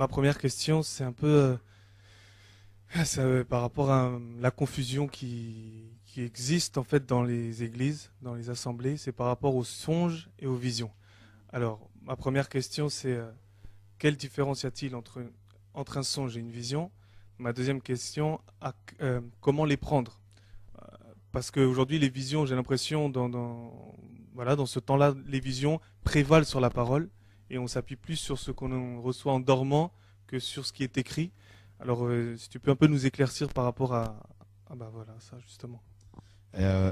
ma première question, c'est un peu par rapport à la confusion qui existe en fait dans les églises, dans les assemblées. C'est par rapport aux songes et aux visions. Alors, ma première question, c'est quelle différence y a-t-il entre un songe et une vision? Ma deuxième question, comment les prendre? Parce qu'aujourd'hui, les visions, j'ai l'impression, voilà, dans ce temps-là, les visions prévalent sur la parole et on s'appuie plus sur ce qu'on reçoit en dormant que sur ce qui est écrit. Alors, si tu peux un peu nous éclaircir par rapport à bah voilà, ça justement.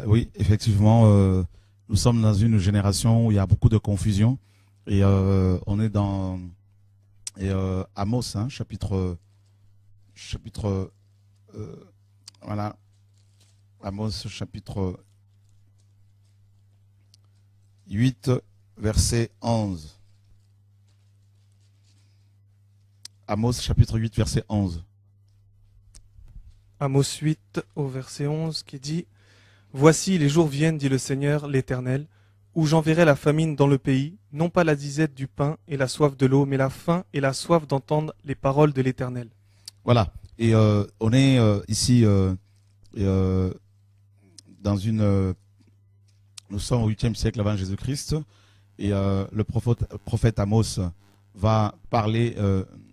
Oui, effectivement, nous sommes dans une génération où il y a beaucoup de confusion et on est dans Amos, hein, chapitre, voilà, Amos chapitre 8, verset 11. Amos chapitre 8, verset 11. Amos 8 au verset 11 qui dit: Voici les jours viennent, dit le Seigneur l'Éternel, où j'enverrai la famine dans le pays, non pas la disette du pain et la soif de l'eau, mais la faim et la soif d'entendre les paroles de l'Éternel. Voilà. Et on est ici dans une... nous sommes au 8e siècle avant Jésus-Christ et le prophète Amos va parler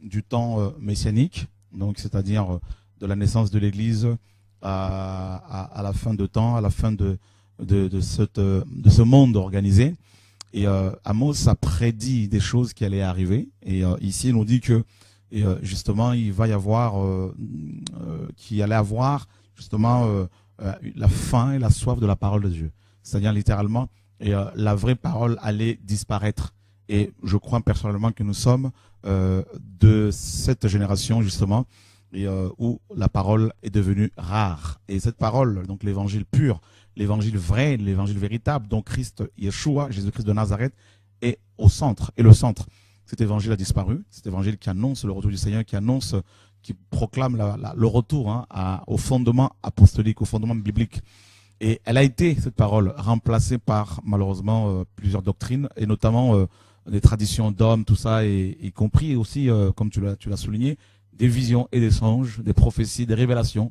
du temps messianique, donc c'est-à-dire de la naissance de l'Église à la fin de temps, à la fin de ce monde organisé. Et Amos a prédit des choses qui allaient arriver. Et ici, il nous dit que justement, il va y avoir, qu'il allait avoir justement la faim et la soif de la parole de Dieu. C'est-à-dire littéralement, la vraie parole allait disparaître. Et je crois personnellement que nous sommes de cette génération justement et où la parole est devenue rare. Et cette parole, donc l'évangile pur, l'évangile vrai, l'évangile véritable, donc Christ, Yeshua, Jésus-Christ de Nazareth, est au centre. Et le centre, cet évangile a disparu. Cet évangile qui annonce le retour du Seigneur, qui annonce, qui proclame le retour au fondement apostolique, au fondement biblique. Et elle a été, cette parole, remplacée par malheureusement plusieurs doctrines, et notamment des traditions d'hommes, tout ça, et y compris aussi, comme tu l'as souligné, des visions et des songes, des prophéties, des révélations.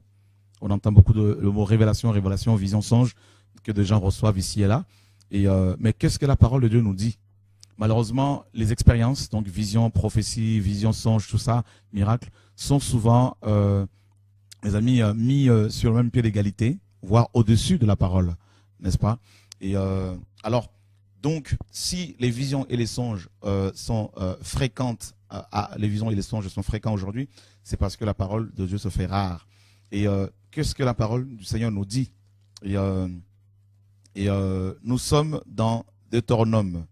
On entend beaucoup le mot révélation, vision, songe, que des gens reçoivent ici et là. Et, mais qu'est-ce que la parole de Dieu nous dit? Malheureusement, les expériences, donc vision, prophétie, vision, songe, tout ça, miracle, sont souvent, les amis, mis sur le même pied d'égalité, voire au-dessus de la parole, n'est-ce pas? Et alors, donc, si les visions et les songes sont fréquentes, les visions et les songes sont fréquents aujourd'hui, c'est parce que la parole de Dieu se fait rare. Et qu'est-ce que la parole du Seigneur nous dit? Et nous sommes dans Deutéronome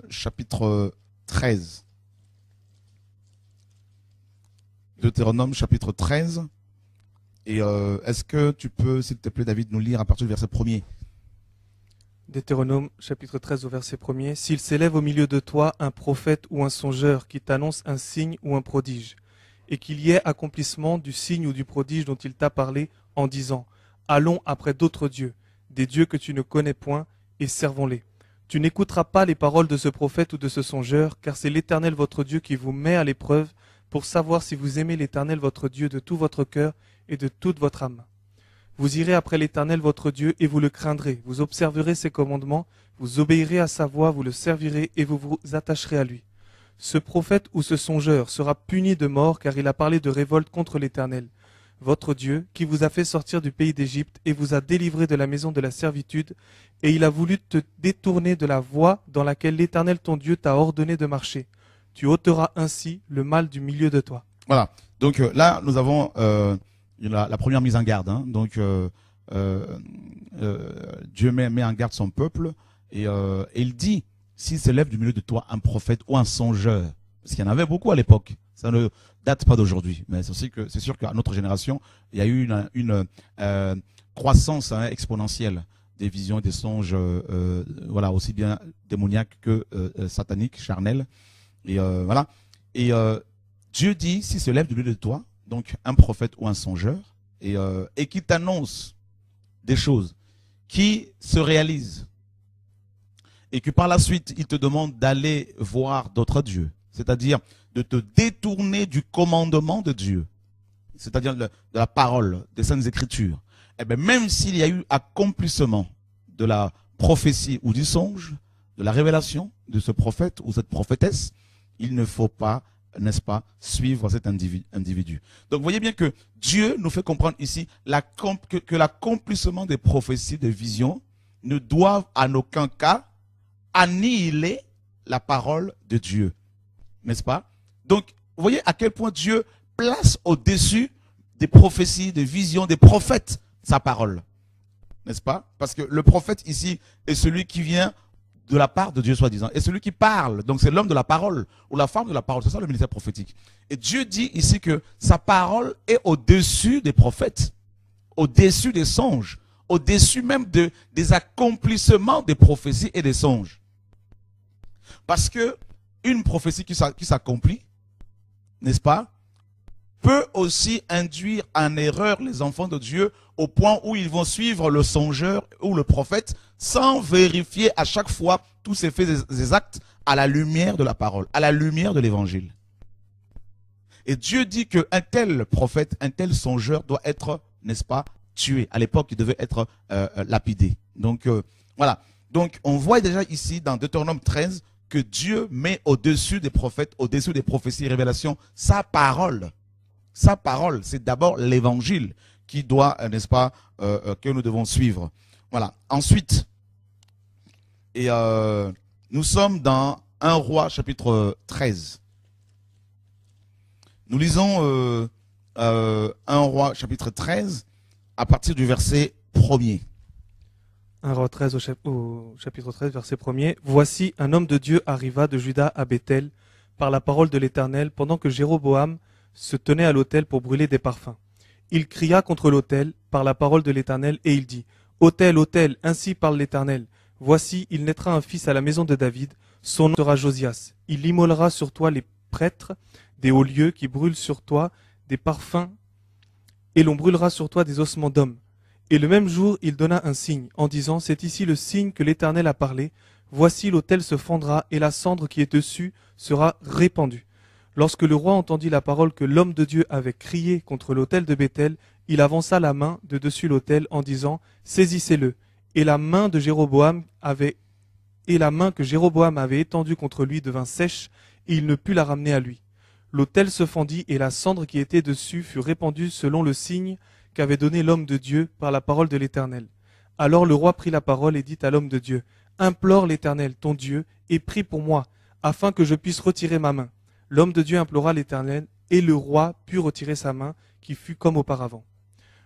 chapitre 13. Deutéronome chapitre 13. Et est-ce que tu peux, s'il te plaît, David, nous lire à partir du verset 1er? Deutéronome chapitre 13 au verset 1er. S'il s'élève au milieu de toi un prophète ou un songeur qui t'annonce un signe ou un prodige, et qu'il y ait accomplissement du signe ou du prodige dont il t'a parlé en disant: Allons après d'autres dieux, des dieux que tu ne connais point, et servons-les. Tu n'écouteras pas les paroles de ce prophète ou de ce songeur, car c'est l'Éternel votre Dieu qui vous met à l'épreuve pour savoir si vous aimez l'Éternel votre Dieu de tout votre cœur et de toute votre âme. Vous irez après l'Éternel votre Dieu et vous le craindrez. Vous observerez ses commandements, vous obéirez à sa voix, vous le servirez et vous vous attacherez à lui. Ce prophète ou ce songeur sera puni de mort car il a parlé de révolte contre l'Éternel, votre Dieu, qui vous a fait sortir du pays d'Égypte et vous a délivré de la maison de la servitude, et il a voulu te détourner de la voie dans laquelle l'Éternel ton Dieu t'a ordonné de marcher. Tu ôteras ainsi le mal du milieu de toi. Voilà. Donc là, nous avons la première mise en garde. Hein. Donc Dieu met en garde son peuple et il dit: s'il s'élève du milieu de toi un prophète ou un songeur, parce qu'il y en avait beaucoup à l'époque, ça ne date pas d'aujourd'hui, mais c'est sûr qu'à notre génération, il y a eu une croissance exponentielle des visions et des songes, voilà, aussi bien démoniaques que sataniques, charnels. Et voilà. Et Dieu dit: s'il se lève du milieu de toi, donc un prophète ou un songeur, et qui t'annonce des choses qui se réalisent, et que par la suite, il te demande d'aller voir d'autres dieux, c'est-à-dire de te détourner du commandement de Dieu, c'est-à-dire de la parole, des Saintes Écritures, eh bien, même s'il y a eu accomplissement de la prophétie ou du songe, de la révélation de ce prophète ou cette prophétesse, il ne faut pas, n'est-ce pas, suivre cet individu. Donc, vous voyez bien que Dieu nous fait comprendre ici que l'accomplissement des prophéties, des visions, ne doivent en aucun cas annihiler la parole de Dieu. N'est-ce pas? Donc, vous voyez à quel point Dieu place au-dessus des prophéties, des visions, des prophètes, sa parole. N'est-ce pas? Parce que le prophète ici est celui qui vient de la part de Dieu, soi-disant, et celui qui parle. Donc, c'est l'homme de la parole, ou la femme de la parole. C'est ça le ministère prophétique. Et Dieu dit ici que sa parole est au-dessus des prophètes, au-dessus des songes, au-dessus même des accomplissements des prophéties et des songes. Parce que une prophétie qui s'accomplit, n'est-ce pas, peut aussi induire en erreur les enfants de Dieu au point où ils vont suivre le songeur ou le prophète sans vérifier à chaque fois tous ces faits et ces actes à la lumière de la parole, à la lumière de l'évangile. Et Dieu dit qu'un tel prophète, un tel songeur doit être, n'est-ce pas, tué. À l'époque, il devait être lapidé. Donc, voilà. Donc, on voit déjà ici dans Deutéronome 13 que Dieu met au-dessus des prophètes, au-dessus des prophéties et révélations, sa parole. Sa parole, c'est d'abord l'évangile qui doit, n'est-ce pas, que nous devons suivre. Voilà. Ensuite, et nous sommes dans 1 Roi chapitre 13. Nous lisons 1 Roi chapitre 13 à partir du verset 1er. 1 Roi 13 au chapitre 13, verset 1er. Voici, un homme de Dieu arriva de Juda à Béthel par la parole de l'Éternel pendant que Jéroboam se tenait à l'autel pour brûler des parfums. Il cria contre l'autel par la parole de l'Éternel et il dit, Autel, autel, ainsi parle l'Éternel. Voici, il naîtra un fils à la maison de David, son nom sera Josias. Il immolera sur toi les prêtres des hauts lieux qui brûlent sur toi des parfums et l'on brûlera sur toi des ossements d'hommes. Et le même jour, il donna un signe, en disant, c'est ici le signe que l'Éternel a parlé. Voici l'autel se fendra, et la cendre qui est dessus sera répandue. Lorsque le roi entendit la parole que l'homme de Dieu avait criée contre l'autel de Béthel, il avança la main de dessus l'autel en disant, saisissez-le. Et la main que Jéroboam avait étendue contre lui devint sèche, et il ne put la ramener à lui. L'autel se fendit, et la cendre qui était dessus fut répandue selon le signe qu'avait donné l'homme de Dieu par la parole de l'Éternel. Alors le roi prit la parole et dit à l'homme de Dieu, implore l'Éternel, ton Dieu, et prie pour moi, afin que je puisse retirer ma main. L'homme de Dieu implora l'Éternel, et le roi put retirer sa main, qui fut comme auparavant.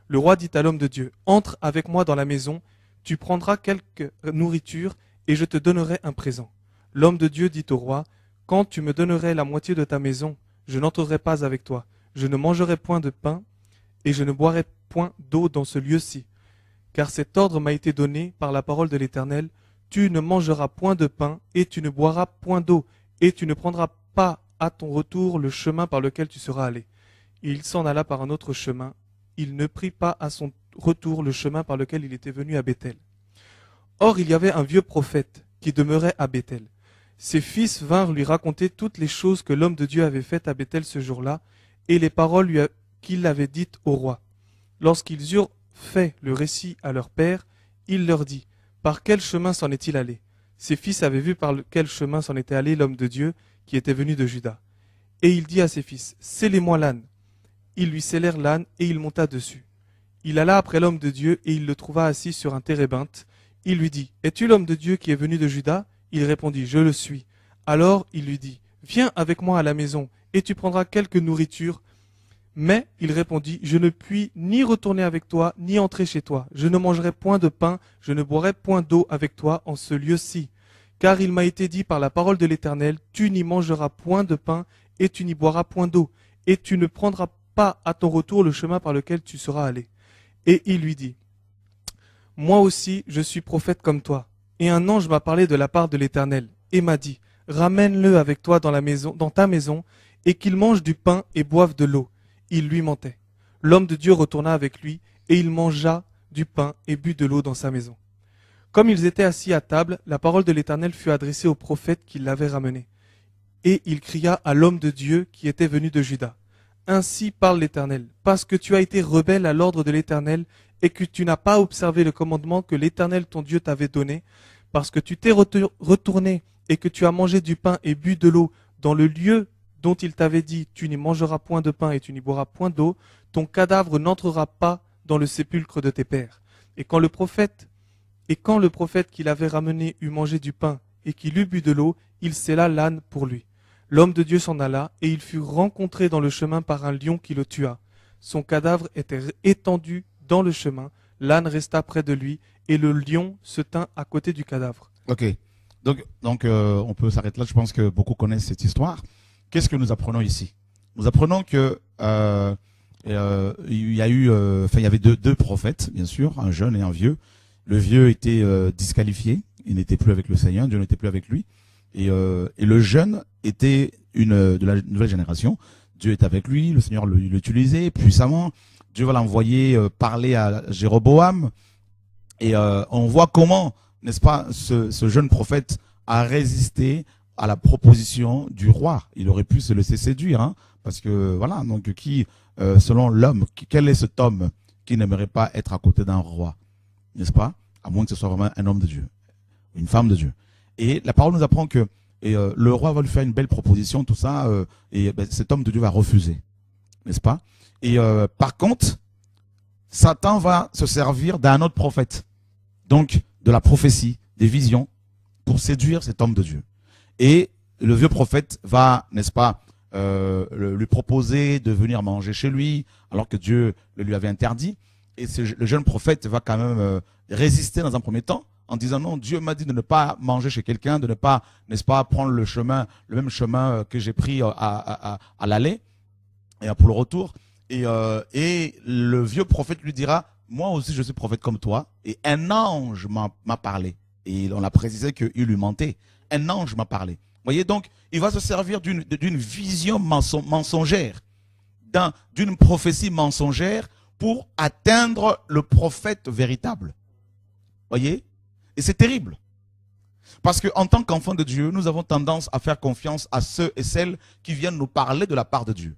Le roi dit à l'homme de Dieu, entre avec moi dans la maison, tu prendras quelque nourriture, et je te donnerai un présent. L'homme de Dieu dit au roi, quand tu me donnerais la moitié de ta maison, je n'entrerai pas avec toi, je ne mangerai point de pain, et je ne boirai point d'eau dans ce lieu-ci. Car cet ordre m'a été donné par la parole de l'Éternel, tu ne mangeras point de pain, et tu ne boiras point d'eau, et tu ne prendras pas à ton retour le chemin par lequel tu seras allé. Et il s'en alla par un autre chemin, il ne prit pas à son retour le chemin par lequel il était venu à Béthel. Or il y avait un vieux prophète qui demeurait à Béthel. Ses fils vinrent lui raconter toutes les choses que l'homme de Dieu avait faites à Béthel ce jour-là, et les paroles qu'il avait dites au roi. Lorsqu'ils eurent fait le récit à leur père, il leur dit, par quel chemin s'en est-il allé? Ses fils avaient vu par quel chemin s'en était allé l'homme de Dieu qui était venu de Juda. Et il dit à ses fils, scellez-moi l'âne. Ils lui scellèrent l'âne et il monta dessus. Il alla après l'homme de Dieu et il le trouva assis sur un térébinthe. Il lui dit, es-tu l'homme de Dieu qui est venu de Juda? Il répondit, je le suis. Alors il lui dit, viens avec moi à la maison et tu prendras quelque nourriture. Mais il répondit, je ne puis ni retourner avec toi, ni entrer chez toi. Je ne mangerai point de pain, je ne boirai point d'eau avec toi en ce lieu-ci. Car il m'a été dit par la parole de l'Éternel, tu n'y mangeras point de pain, et tu n'y boiras point d'eau, et tu ne prendras pas à ton retour le chemin par lequel tu seras allé. Et il lui dit, moi aussi je suis prophète comme toi. Et un ange m'a parlé de la part de l'Éternel, et m'a dit, ramène-le avec toi dans ta maison, et qu'il mange du pain et boive de l'eau. Il lui mentait. L'homme de Dieu retourna avec lui, et il mangea du pain et but de l'eau dans sa maison. Comme ils étaient assis à table, la parole de l'Éternel fut adressée au prophète qui l'avait ramené. Et il cria à l'homme de Dieu qui était venu de Juda. Ainsi parle l'Éternel, parce que tu as été rebelle à l'ordre de l'Éternel, et que tu n'as pas observé le commandement que l'Éternel ton Dieu t'avait donné, parce que tu t'es retourné, et que tu as mangé du pain et bu de l'eau dans le lieu dont il t'avait dit, tu n'y mangeras point de pain et tu n'y boiras point d'eau, ton cadavre n'entrera pas dans le sépulcre de tes pères. Et quand le prophète qu'il avait ramené eut mangé du pain, et qu'il eut bu de l'eau, il scella l'âne pour lui. L'homme de Dieu s'en alla, et il fut rencontré dans le chemin par un lion qui le tua. Son cadavre était étendu dans le chemin, l'âne resta près de lui, et le lion se tint à côté du cadavre. Ok. Donc on peut s'arrêter là. Je pense que beaucoup connaissent cette histoire. Qu'est-ce que nous apprenons ici? Nous apprenons que il y avait deux prophètes, bien sûr, un jeune et un vieux. Le vieux était disqualifié, il n'était plus avec le Seigneur, Dieu n'était plus avec lui. Et le jeune était de la nouvelle génération. Dieu est avec lui, le Seigneur l'utilisait puissamment. Dieu va l'envoyer parler à Jéroboam. Et on voit comment, n'est-ce pas, ce jeune prophète a résisté à la proposition du roi. Il aurait pu se laisser séduire, hein, parce que voilà, donc selon l'homme, quel est cet homme qui n'aimerait pas être à côté d'un roi, n'est-ce pas? À moins que ce soit vraiment un homme de Dieu, une femme de Dieu. Et la parole nous apprend que le roi va lui faire une belle proposition, tout ça, cet homme de Dieu va refuser, n'est-ce pas? Et par contre, Satan va se servir d'un autre prophète, donc de la prophétie, des visions, pour séduire cet homme de Dieu. Et le vieux prophète va, n'est-ce pas, lui proposer de venir manger chez lui, alors que Dieu le lui avait interdit. Et le jeune prophète va quand même résister dans un premier temps, en disant non, Dieu m'a dit de ne pas manger chez quelqu'un, de ne pas, n'est-ce pas, prendre le même chemin que j'ai pris à l'aller et pour le retour. Et le vieux prophète lui dira, moi aussi je suis prophète comme toi, et un ange m'a parlé. Et on a précisé qu'il lui mentait. Un ange m'a parlé. Vous voyez, donc, il va se servir d'une vision mensongère, d'une prophétie mensongère pour atteindre le prophète véritable. Vous voyez? Et c'est terrible. Parce qu'en tant qu'enfants de Dieu, nous avons tendance à faire confiance à ceux et celles qui viennent nous parler de la part de Dieu.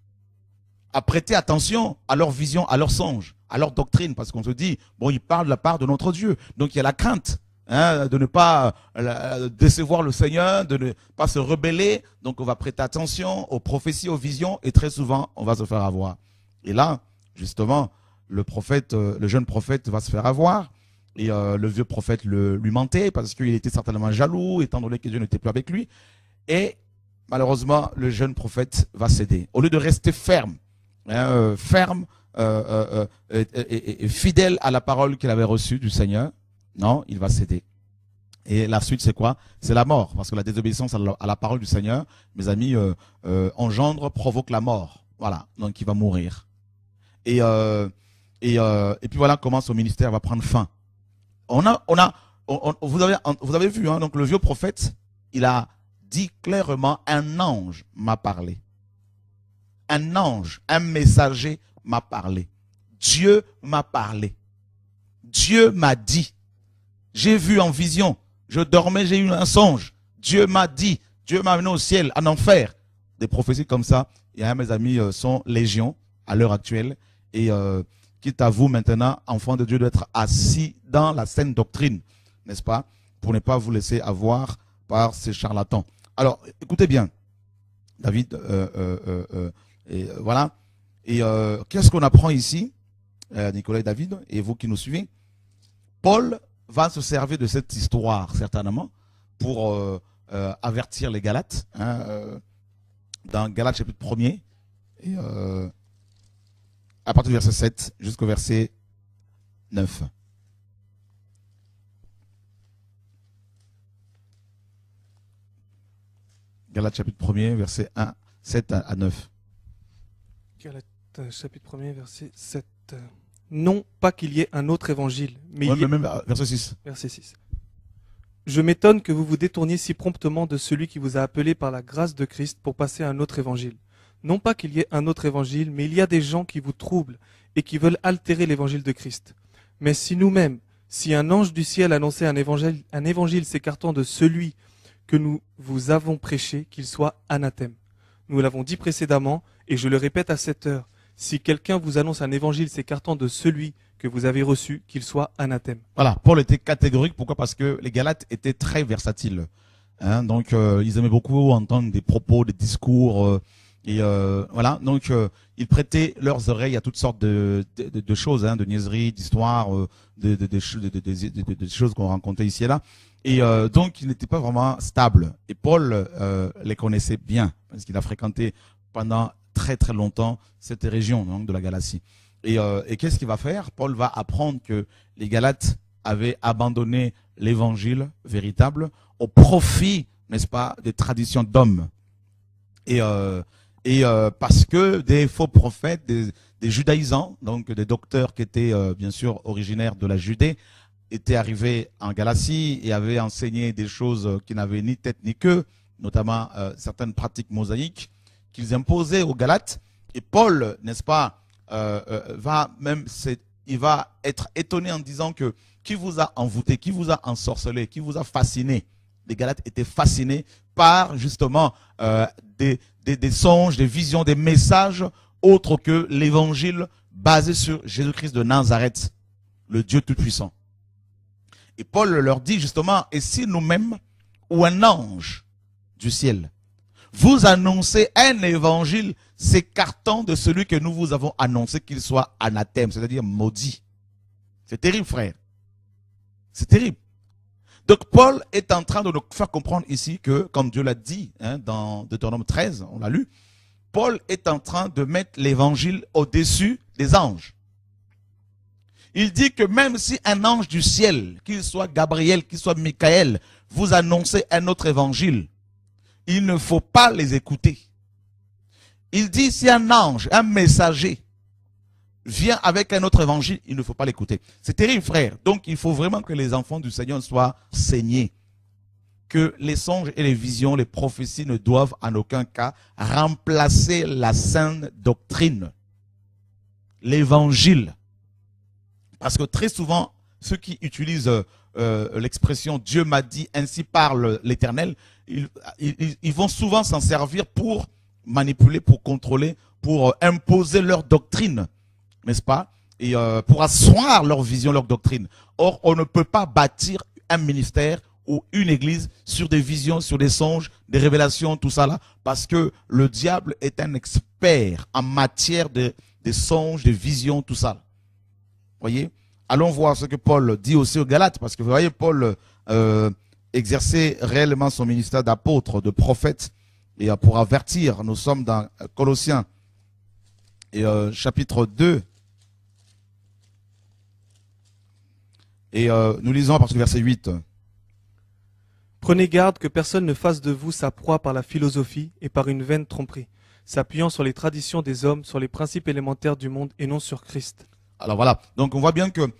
À prêter attention à leur vision, à leurs songes, à leur doctrine, parce qu'on se dit, bon, ils parlent de la part de notre Dieu. Donc il y a la crainte, hein, de ne pas décevoir le Seigneur, de ne pas se rebeller. Donc on va prêter attention aux prophéties, aux visions, et très souvent, on va se faire avoir. Et là, justement, le jeune prophète va se faire avoir. Et le vieux prophète lui mentait parce qu'il était certainement jaloux, étant donné que Dieu n'était plus avec lui. Et malheureusement, le jeune prophète va céder. Au lieu de rester ferme, et fidèle à la parole qu'il avait reçue du Seigneur, non, il va céder. Et la suite, c'est quoi? C'est la mort. Parce que la désobéissance à la parole du Seigneur, mes amis, provoque la mort. Voilà, donc il va mourir. Et puis voilà comment son ministère va prendre fin. Vous avez vu, hein, donc le vieux prophète, il a dit clairement, un ange m'a parlé. Un ange, un messager m'a parlé. Dieu m'a parlé. Dieu m'a dit. J'ai vu en vision. Je dormais, j'ai eu un songe. Dieu m'a dit. Dieu m'a amené au ciel, en enfer. Des prophéties comme ça, mes amis, sont légion à l'heure actuelle. Et quitte à vous maintenant, enfants de Dieu, d'être assis dans la saine doctrine, n'est-ce pas, pour ne pas vous laisser avoir par ces charlatans. Alors, écoutez bien, David, et voilà. Et qu'est-ce qu'on apprend ici, Nicolas et David, et vous qui nous suivez? Paul va se servir de cette histoire, certainement, pour avertir les Galates, hein, dans Galates chapitre 1er, et à partir du verset 7 jusqu'au verset 9. Galates chapitre 1er, verset 1, 7 à 9. Galates chapitre 1er, verset 7. Non pas qu'il y ait un autre évangile, mais même verset 6. Verset 6. Je m'étonne que vous vous détourniez si promptement de celui qui vous a appelé par la grâce de Christ pour passer à un autre évangile. Non pas qu'il y ait un autre évangile, mais il y a des gens qui vous troublent et qui veulent altérer l'évangile de Christ. Si un ange du ciel annonçait un évangile s'écartant de celui que nous vous avons prêché, qu'il soit anathème. Nous l'avons dit précédemment, et je le répète à cette heure, si quelqu'un vous annonce un évangile s'écartant de celui que vous avez reçu, qu'il soit anathème. Voilà, Paul était catégorique. Pourquoi? Parce que les Galates étaient très versatiles. Hein, donc, ils aimaient beaucoup entendre des propos, des discours. Voilà, donc ils prêtaient leurs oreilles à toutes sortes de choses, hein, de niaiseries, d'histoires, des choses qu'on rencontrait ici et là. Et donc, ils n'étaient pas vraiment stables. Et Paul les connaissait bien, parce qu'il a fréquenté pendant très très longtemps cette région, donc, de la Galatie. Et qu'est-ce qu'il va faire? Paul va apprendre que les Galates avaient abandonné l'évangile véritable au profit, n'est-ce pas, des traditions d'hommes. Et parce que des faux prophètes, des judaïsants, donc des docteurs qui étaient bien sûr originaires de la Judée, étaient arrivés en Galatie et avaient enseigné des choses qui n'avaient ni tête ni queue, notamment certaines pratiques mosaïques qu'ils imposaient aux Galates. Et Paul, n'est-ce pas, il va être étonné en disant que qui vous a envoûté, qui vous a ensorcelé, qui vous a fasciné. Les Galates étaient fascinés par justement des songes, des visions, des messages autres que l'évangile basé sur Jésus-Christ de Nazareth, le Dieu Tout-Puissant. Et Paul leur dit justement, et si nous-mêmes ou un ange du ciel vous annoncez un évangile s'écartant de celui que nous vous avons annoncé, qu'il soit anathème, c'est-à-dire maudit. C'est terrible, frère. C'est terrible. Donc Paul est en train de nous faire comprendre ici que, comme Dieu l'a dit hein, dans Deutéronome 13, on l'a lu, Paul est en train de mettre l'évangile au-dessus des anges. Il dit que même si un ange du ciel, qu'il soit Gabriel, qu'il soit Michael, vous annoncez un autre évangile, il ne faut pas les écouter. Il dit si un ange, un messager, vient avec un autre évangile, il ne faut pas l'écouter. C'est terrible, frère. Donc, il faut vraiment que les enfants du Seigneur soient saignés. Que les songes et les visions, les prophéties ne doivent en aucun cas remplacer la saine doctrine. L'évangile. Parce que très souvent, ceux qui utilisent l'expression « Dieu m'a dit, ainsi parle l'Éternel », ils vont souvent s'en servir pour manipuler, pour contrôler, pour imposer leur doctrine, n'est-ce pas? Et pour asseoir leur vision, leur doctrine. Or, on ne peut pas bâtir un ministère ou une église sur des visions, sur des songes, des révélations, tout ça là, parce que le diable est un expert en matière des songes, des visions, tout ça. Voyez? Allons voir ce que Paul dit aussi aux Galates, parce que vous voyez, Paul exerçait réellement son ministère d'apôtre, de prophète, et pour avertir. Nous sommes dans Colossiens, et chapitre 2, et nous lisons à partir du verset 8. Prenez garde que personne ne fasse de vous sa proie par la philosophie et par une vaine tromperie, s'appuyant sur les traditions des hommes, sur les principes élémentaires du monde et non sur Christ. Alors voilà, donc on voit bien que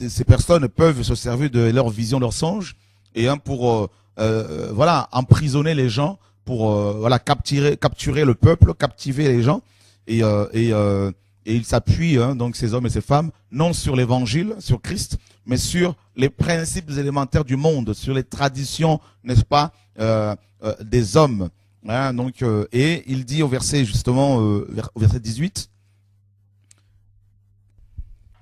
ces personnes peuvent se servir de leur vision, leur songe, et pour voilà, emprisonner les gens, pour voilà, capturer le peuple, captiver les gens, et ils s'appuient, hein, donc ces hommes et ces femmes, non sur l'évangile, sur Christ, mais sur les principes élémentaires du monde, sur les traditions, n'est-ce pas, des hommes. Hein, donc, et il dit au verset, justement, au verset 18,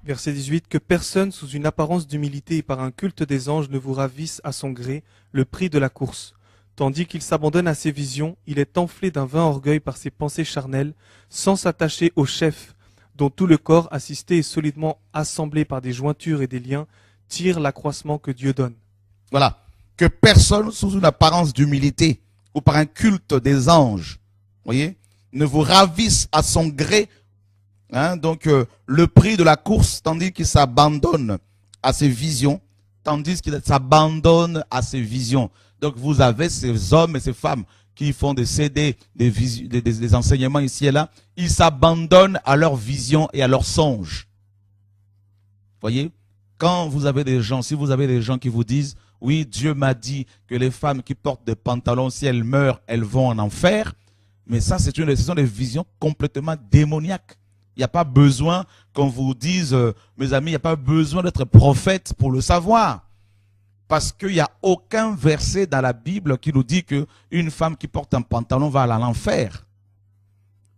Verset 18, que personne sous une apparence d'humilité et par un culte des anges ne vous ravisse à son gré le prix de la course. Tandis qu'il s'abandonne à ses visions, il est enflé d'un vain orgueil par ses pensées charnelles, sans s'attacher au chef, dont tout le corps, assisté et solidement assemblé par des jointures et des liens, tire l'accroissement que Dieu donne. Voilà, que personne sous une apparence d'humilité ou par un culte des anges, voyez, ne vous ravisse à son gré. Hein, donc le prix de la course, tandis qu'il s'abandonne à ses visions, tandis qu'il s'abandonne à ses visions. Donc vous avez ces hommes et ces femmes qui font des CD, des enseignements ici et là, ils s'abandonnent à leurs visions et à leurs songes. Voyez, quand vous avez des gens, si vous avez des gens qui vous disent, oui, Dieu m'a dit que les femmes qui portent des pantalons, si elles meurent, elles vont en enfer, mais ça, ce sont des visions complètement démoniaques. Il n'y a pas besoin qu'on vous dise, mes amis, il n'y a pas besoin d'être prophète pour le savoir. Parce qu'il n'y a aucun verset dans la Bible qui nous dit qu'une femme qui porte un pantalon va aller à l'enfer.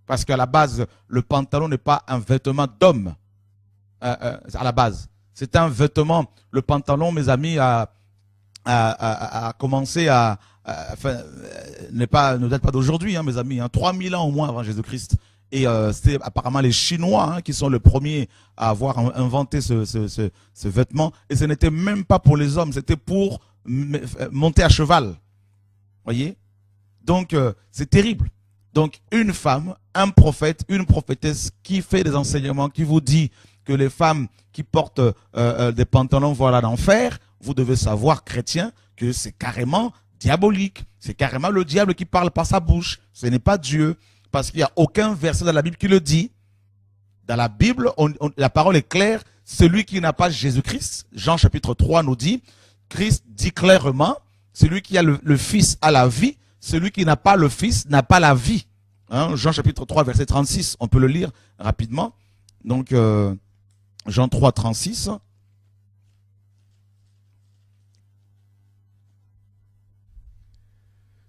Parce qu'à la base, le pantalon n'est pas un vêtement d'homme. À la base. C'est un vêtement. Le pantalon, mes amis, a commencé ne date pas d'aujourd'hui, hein, mes amis. 3000 ans au moins avant Jésus-Christ. Et c'était apparemment les Chinois hein, qui sont les premiers à avoir inventé ce vêtement. Et ce n'était même pas pour les hommes, c'était pour monter à cheval. Voyez? Donc, c'est terrible. Donc, une femme, un prophète, une prophétesse qui fait des enseignements, qui vous dit que les femmes qui portent des pantalons vont à l'enfer, vous devez savoir, chrétien, que c'est carrément diabolique. C'est carrément le diable qui parle par sa bouche. Ce n'est pas Dieu. Parce qu'il n'y a aucun verset dans la Bible qui le dit. Dans la Bible, la parole est claire. Celui qui n'a pas Jésus-Christ, Jean chapitre 3 nous dit, Christ dit clairement, celui qui a le Fils a la vie, celui qui n'a pas le Fils n'a pas la vie. Hein, Jean chapitre 3 verset 36, on peut le lire rapidement. Donc, Jean 3, 36.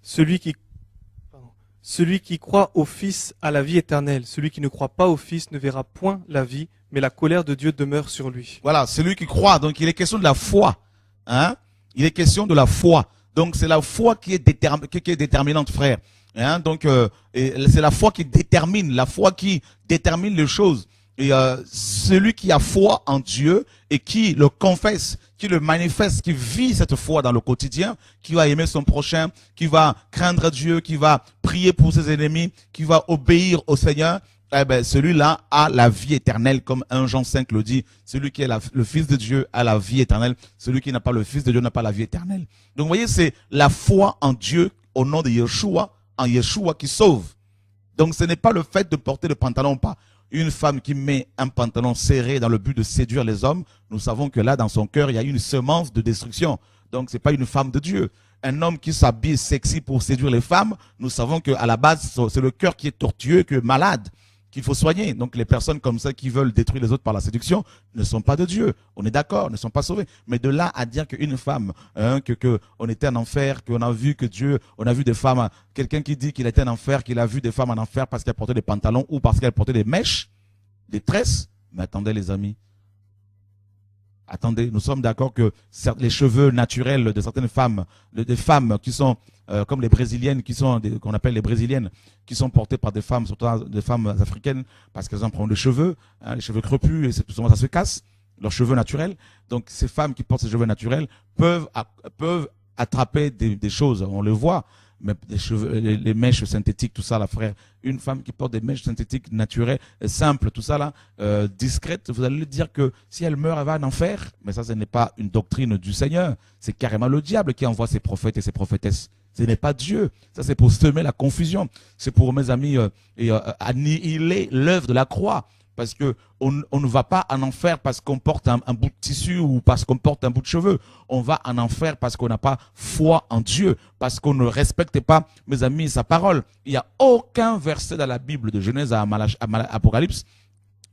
Celui qui croit au Fils a la vie éternelle. Celui qui ne croit pas au Fils ne verra point la vie, mais la colère de Dieu demeure sur lui. Voilà, celui qui croit. Donc, il est question de la foi. Hein? Il est question de la foi. Donc, c'est la foi qui est déterminante, frère. Hein? Donc, c'est la foi qui détermine les choses. Et celui qui a foi en Dieu et qui le confesse, qui le manifeste, qui vit cette foi dans le quotidien, qui va aimer son prochain, qui va craindre Dieu, qui va prier pour ses ennemis, qui va obéir au Seigneur, eh ben, celui-là a la vie éternelle, comme 1 Jean 5 le dit. Celui qui est le Fils de Dieu a la vie éternelle. Celui qui n'a pas le Fils de Dieu n'a pas la vie éternelle. Donc, vous voyez, c'est la foi en Dieu, au nom de Yeshua, en Yeshua qui sauve. Donc, ce n'est pas le fait de porter le pantalon ou pas. Une femme qui met un pantalon serré dans le but de séduire les hommes, nous savons que là, dans son cœur, il y a une semence de destruction. Donc, c'est pas une femme de Dieu. Un homme qui s'habille sexy pour séduire les femmes, nous savons qu'à la base, c'est le cœur qui est tortueux, qui est malade, qu'il faut soigner. Donc, les personnes comme ça qui veulent détruire les autres par la séduction ne sont pas de Dieu. On est d'accord, ne sont pas sauvés. Mais de là à dire qu'une femme, hein, on était en enfer, qu'on a vu que Dieu, on a vu des femmes, quelqu'un qui dit qu'il était en enfer, qu'il a vu des femmes en enfer parce qu'elles portaient des pantalons ou parce qu'elles portaient des mèches, des tresses. Mais attendez les amis. Attendez, nous sommes d'accord que les cheveux naturels de certaines femmes, des femmes qui sont comme les brésiliennes, qu'on appelle les brésiliennes, qui sont portées par des femmes, surtout des femmes africaines, parce qu'elles en prennent des cheveux, hein, les cheveux crepus, et souvent ça se casse, leurs cheveux naturels. Donc ces femmes qui portent ces cheveux naturels peuvent attraper des choses, on le voit. Mais les mèches synthétiques, tout ça, là, frère. Une femme qui porte des mèches synthétiques naturelles, simples, tout ça, là, discrètes, vous allez lui dire que si elle meurt, elle va en enfer. Mais ça, ce n'est pas une doctrine du Seigneur. C'est carrément le diable qui envoie ses prophètes et ses prophétesses. Ce n'est pas Dieu. Ça, c'est pour semer la confusion. C'est pour, mes amis, annihiler l'œuvre de la croix. Parce que on ne va pas en enfer parce qu'on porte un bout de tissu ou parce qu'on porte un bout de cheveux. On va en enfer parce qu'on n'a pas foi en Dieu, parce qu'on ne respecte pas, mes amis, sa parole. Il n'y a aucun verset dans la Bible, de Genèse à Apocalypse,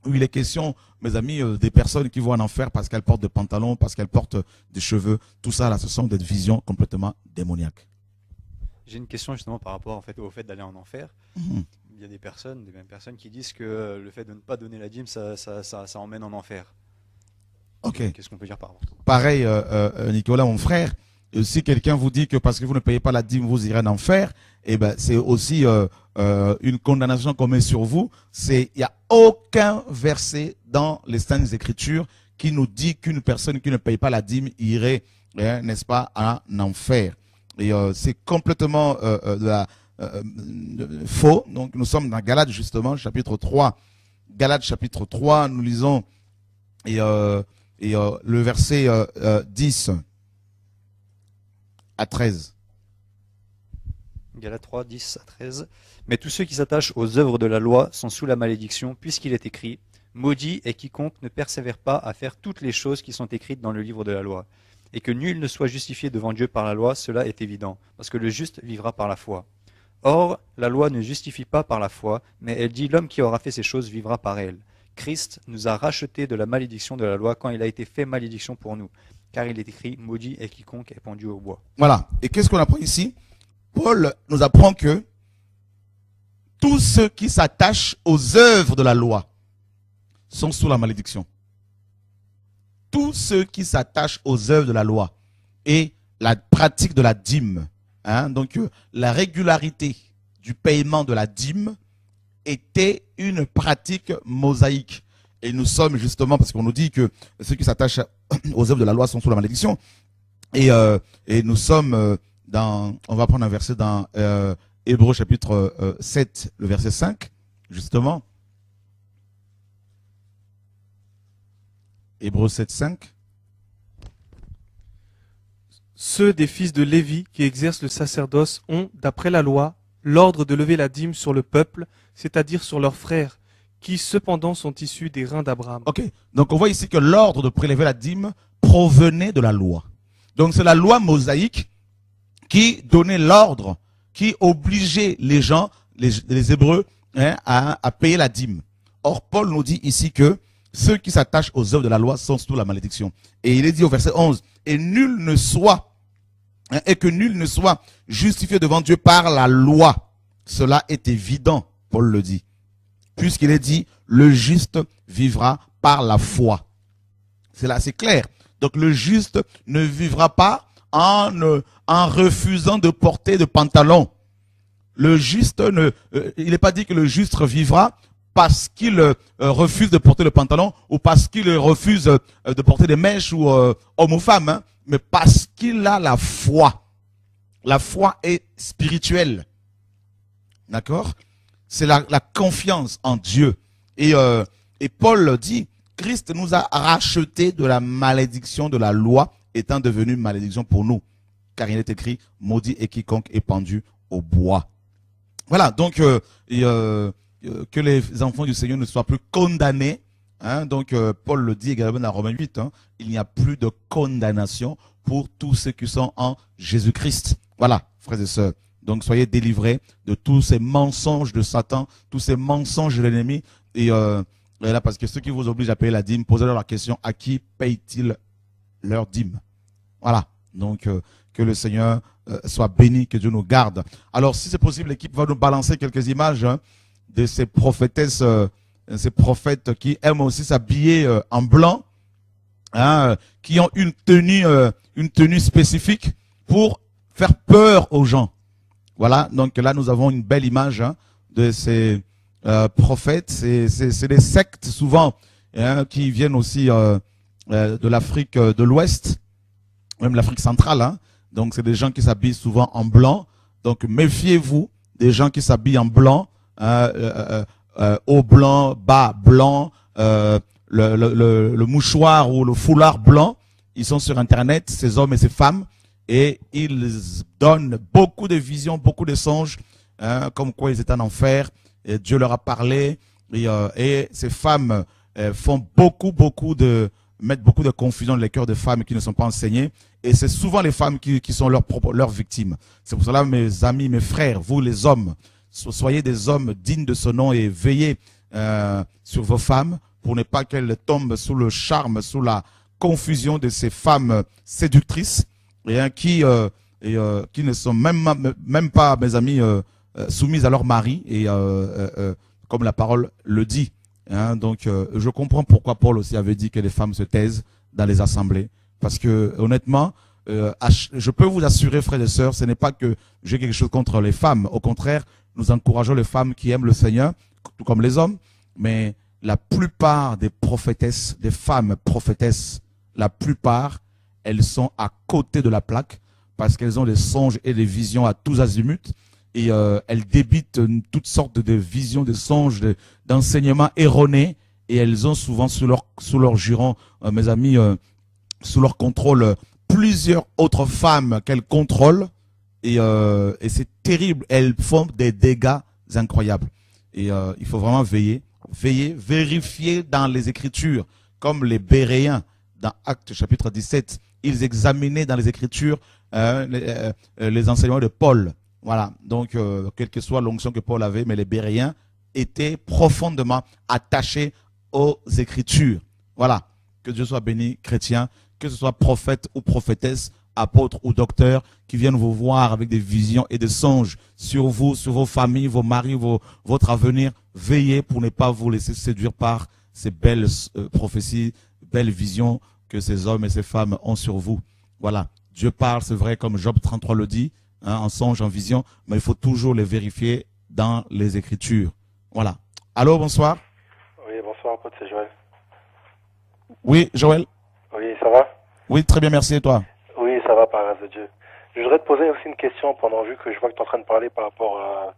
où il est question, mes amis, des personnes qui vont en enfer parce qu'elles portent des pantalons, parce qu'elles portent des cheveux. Tout ça, là, ce sont des visions complètement démoniaques. J'ai une question justement par rapport au fait d'aller en enfer. Il y a des mêmes personnes qui disent que le fait de ne pas donner la dîme, ça emmène en enfer. Ok. Qu'est-ce qu'on peut dire par rapport? Pareil, Nicolas, mon frère, si quelqu'un vous dit que parce que vous ne payez pas la dîme, vous irez en enfer, eh ben, c'est aussi une condamnation qu'on met sur vous. Il n'y a aucun verset dans les Saintes Écritures qui nous dit qu'une personne qui ne paye pas la dîme irait, n'est-ce pas, en enfer. Et c'est complètement faux. Donc nous sommes dans Galates justement, chapitre 3. Galates chapitre 3, nous lisons le verset 10 à 13. Galates 3, 10 à 13. Mais tous ceux qui s'attachent aux œuvres de la loi sont sous la malédiction, puisqu'il est écrit « Maudit est quiconque ne persévère pas à faire toutes les choses qui sont écrites dans le livre de la loi. » Et que nul ne soit justifié devant Dieu par la loi, cela est évident, parce que le juste vivra par la foi. Or, la loi ne justifie pas par la foi, mais elle dit l'homme qui aura fait ces choses vivra par elles. Christ nous a rachetés de la malédiction de la loi quand il a été fait malédiction pour nous. car il est écrit, maudit est quiconque est pendu au bois. Voilà. Et qu'est-ce qu'on apprend ici? Paul nous apprend que tous ceux qui s'attachent aux œuvres de la loi sont sous la malédiction. Tous ceux qui s'attachent aux œuvres de la loi et la pratique de la dîme, donc la régularité du paiement de la dîme était une pratique mosaïque. Et nous sommes justement, parce qu'on nous dit que ceux qui s'attachent aux œuvres de la loi sont sous la malédiction. Et nous sommes on va prendre un verset dans Hébreux chapitre 7, le verset 5, justement. Hébreux 7, 5. Ceux des fils de Lévi qui exercent le sacerdoce ont, d'après la loi, l'ordre de lever la dîme sur le peuple, c'est-à-dire sur leurs frères, qui cependant sont issus des reins d'Abraham. Ok, donc on voit ici que l'ordre de prélever la dîme provenait de la loi. Donc c'est la loi mosaïque qui donnait l'ordre, qui obligeait les gens, les Hébreux, à payer la dîme. Or, Paul nous dit ici que ceux qui s'attachent aux œuvres de la loi sont sous la malédiction. Et il est dit au verset 11, et que nul ne soit justifié devant Dieu par la loi. Cela est évident, Paul le dit. Puisqu'il est dit, le juste vivra par la foi. C'est là, c'est clair. Donc le juste ne vivra pas en refusant de porter de pantalon. Le juste il n'est pas dit que le juste vivra parce qu'il refuse de porter le pantalon ou parce qu'il refuse de porter des mèches ou homme ou femme, mais parce qu'il a la foi. La foi est spirituelle. D'accord? C'est la confiance en Dieu. Et Paul dit, Christ nous a rachetés de la malédiction de la loi, étant devenu malédiction pour nous. Car il est écrit, maudit est quiconque est pendu au bois. Voilà, donc que les enfants du Seigneur ne soient plus condamnés. Donc Paul le dit également dans Romains 8, il n'y a plus de condamnation pour tous ceux qui sont en Jésus-Christ. Voilà, frères et sœurs. Donc soyez délivrés de tous ces mensonges de Satan, tous ces mensonges de l'ennemi. Et là, parce que ceux qui vous obligent à payer la dîme, posez-leur la question, à qui paye-t-il leur dîme? Voilà, donc que le Seigneur soit béni, que Dieu nous garde. Alors si c'est possible, l'équipe va nous balancer quelques images de ces prophétesses, ces prophètes qui aiment aussi s'habiller en blanc, qui ont une tenue spécifique pour faire peur aux gens. Voilà, donc là nous avons une belle image de ces prophètes. C'est des sectes souvent qui viennent aussi de l'Afrique de l'Ouest, même l'Afrique centrale. Donc c'est des gens qui s'habillent souvent en blanc. Donc méfiez-vous des gens qui s'habillent en blanc, haut blanc, bas blanc, le mouchoir ou le foulard blanc. Ils sont sur Internet, ces hommes et ces femmes. Et ils donnent beaucoup de visions, beaucoup de songes, comme quoi ils étaient en enfer. Et Dieu leur a parlé. Et ces femmes font mettent beaucoup de confusion dans les cœurs de femmes qui ne sont pas enseignées. Et c'est souvent les femmes qui sont leurs victimes. C'est pour cela, mes amis, mes frères, vous les hommes, soyez des hommes dignes de ce nom et veillez sur vos femmes pour ne pas qu'elles tombent sous le charme, sous la confusion de ces femmes séductrices. Qui ne sont même pas, mes amis, soumises à leur mari, et comme la parole le dit. Donc, je comprends pourquoi Paul aussi avait dit que les femmes se taisent dans les assemblées. Parce que, honnêtement, je peux vous assurer, frères et sœurs, ce n'est pas que j'ai quelque chose contre les femmes. Au contraire, nous encourageons les femmes qui aiment le Seigneur, tout comme les hommes. Mais la plupart des prophétesses, des femmes prophétesses, la plupart, elles sont à côté de la plaque parce qu'elles ont des songes et des visions à tous azimuts et elles débitent toutes sortes de visions, de songes, d'enseignements erronés et elles ont souvent sous leur giron, mes amis, sous leur contrôle, plusieurs autres femmes qu'elles contrôlent et c'est terrible. Elles font des dégâts incroyables et il faut vraiment veiller, vérifier dans les Écritures comme les Béréens dans Actes chapitre 17. Ils examinaient dans les Écritures les enseignements de Paul. Voilà, donc quelle que soit l'onction que Paul avait, mais les Béréens étaient profondément attachés aux Écritures. Voilà, que Dieu soit béni, chrétien, que ce soit prophète ou prophétesse, apôtre ou docteur, qui viennent vous voir avec des visions et des songes sur vous, sur vos familles, vos maris, votre avenir. Veillez pour ne pas vous laisser séduire par ces belles prophéties, belles visions que ces hommes et ces femmes ont sur vous. Voilà. Dieu parle, c'est vrai, comme Job 33 le dit, hein, en songe, en vision, mais il faut toujours les vérifier dans les Écritures. Voilà. Allô, bonsoir. Oui, bonsoir, pote, c'est Joël. Oui, Joël. Oui, ça va? Oui, très bien, merci. Et toi? Oui, ça va, par grâce de Dieu. Je voudrais te poser aussi une question vu que je vois que tu es en train de parler par rapport à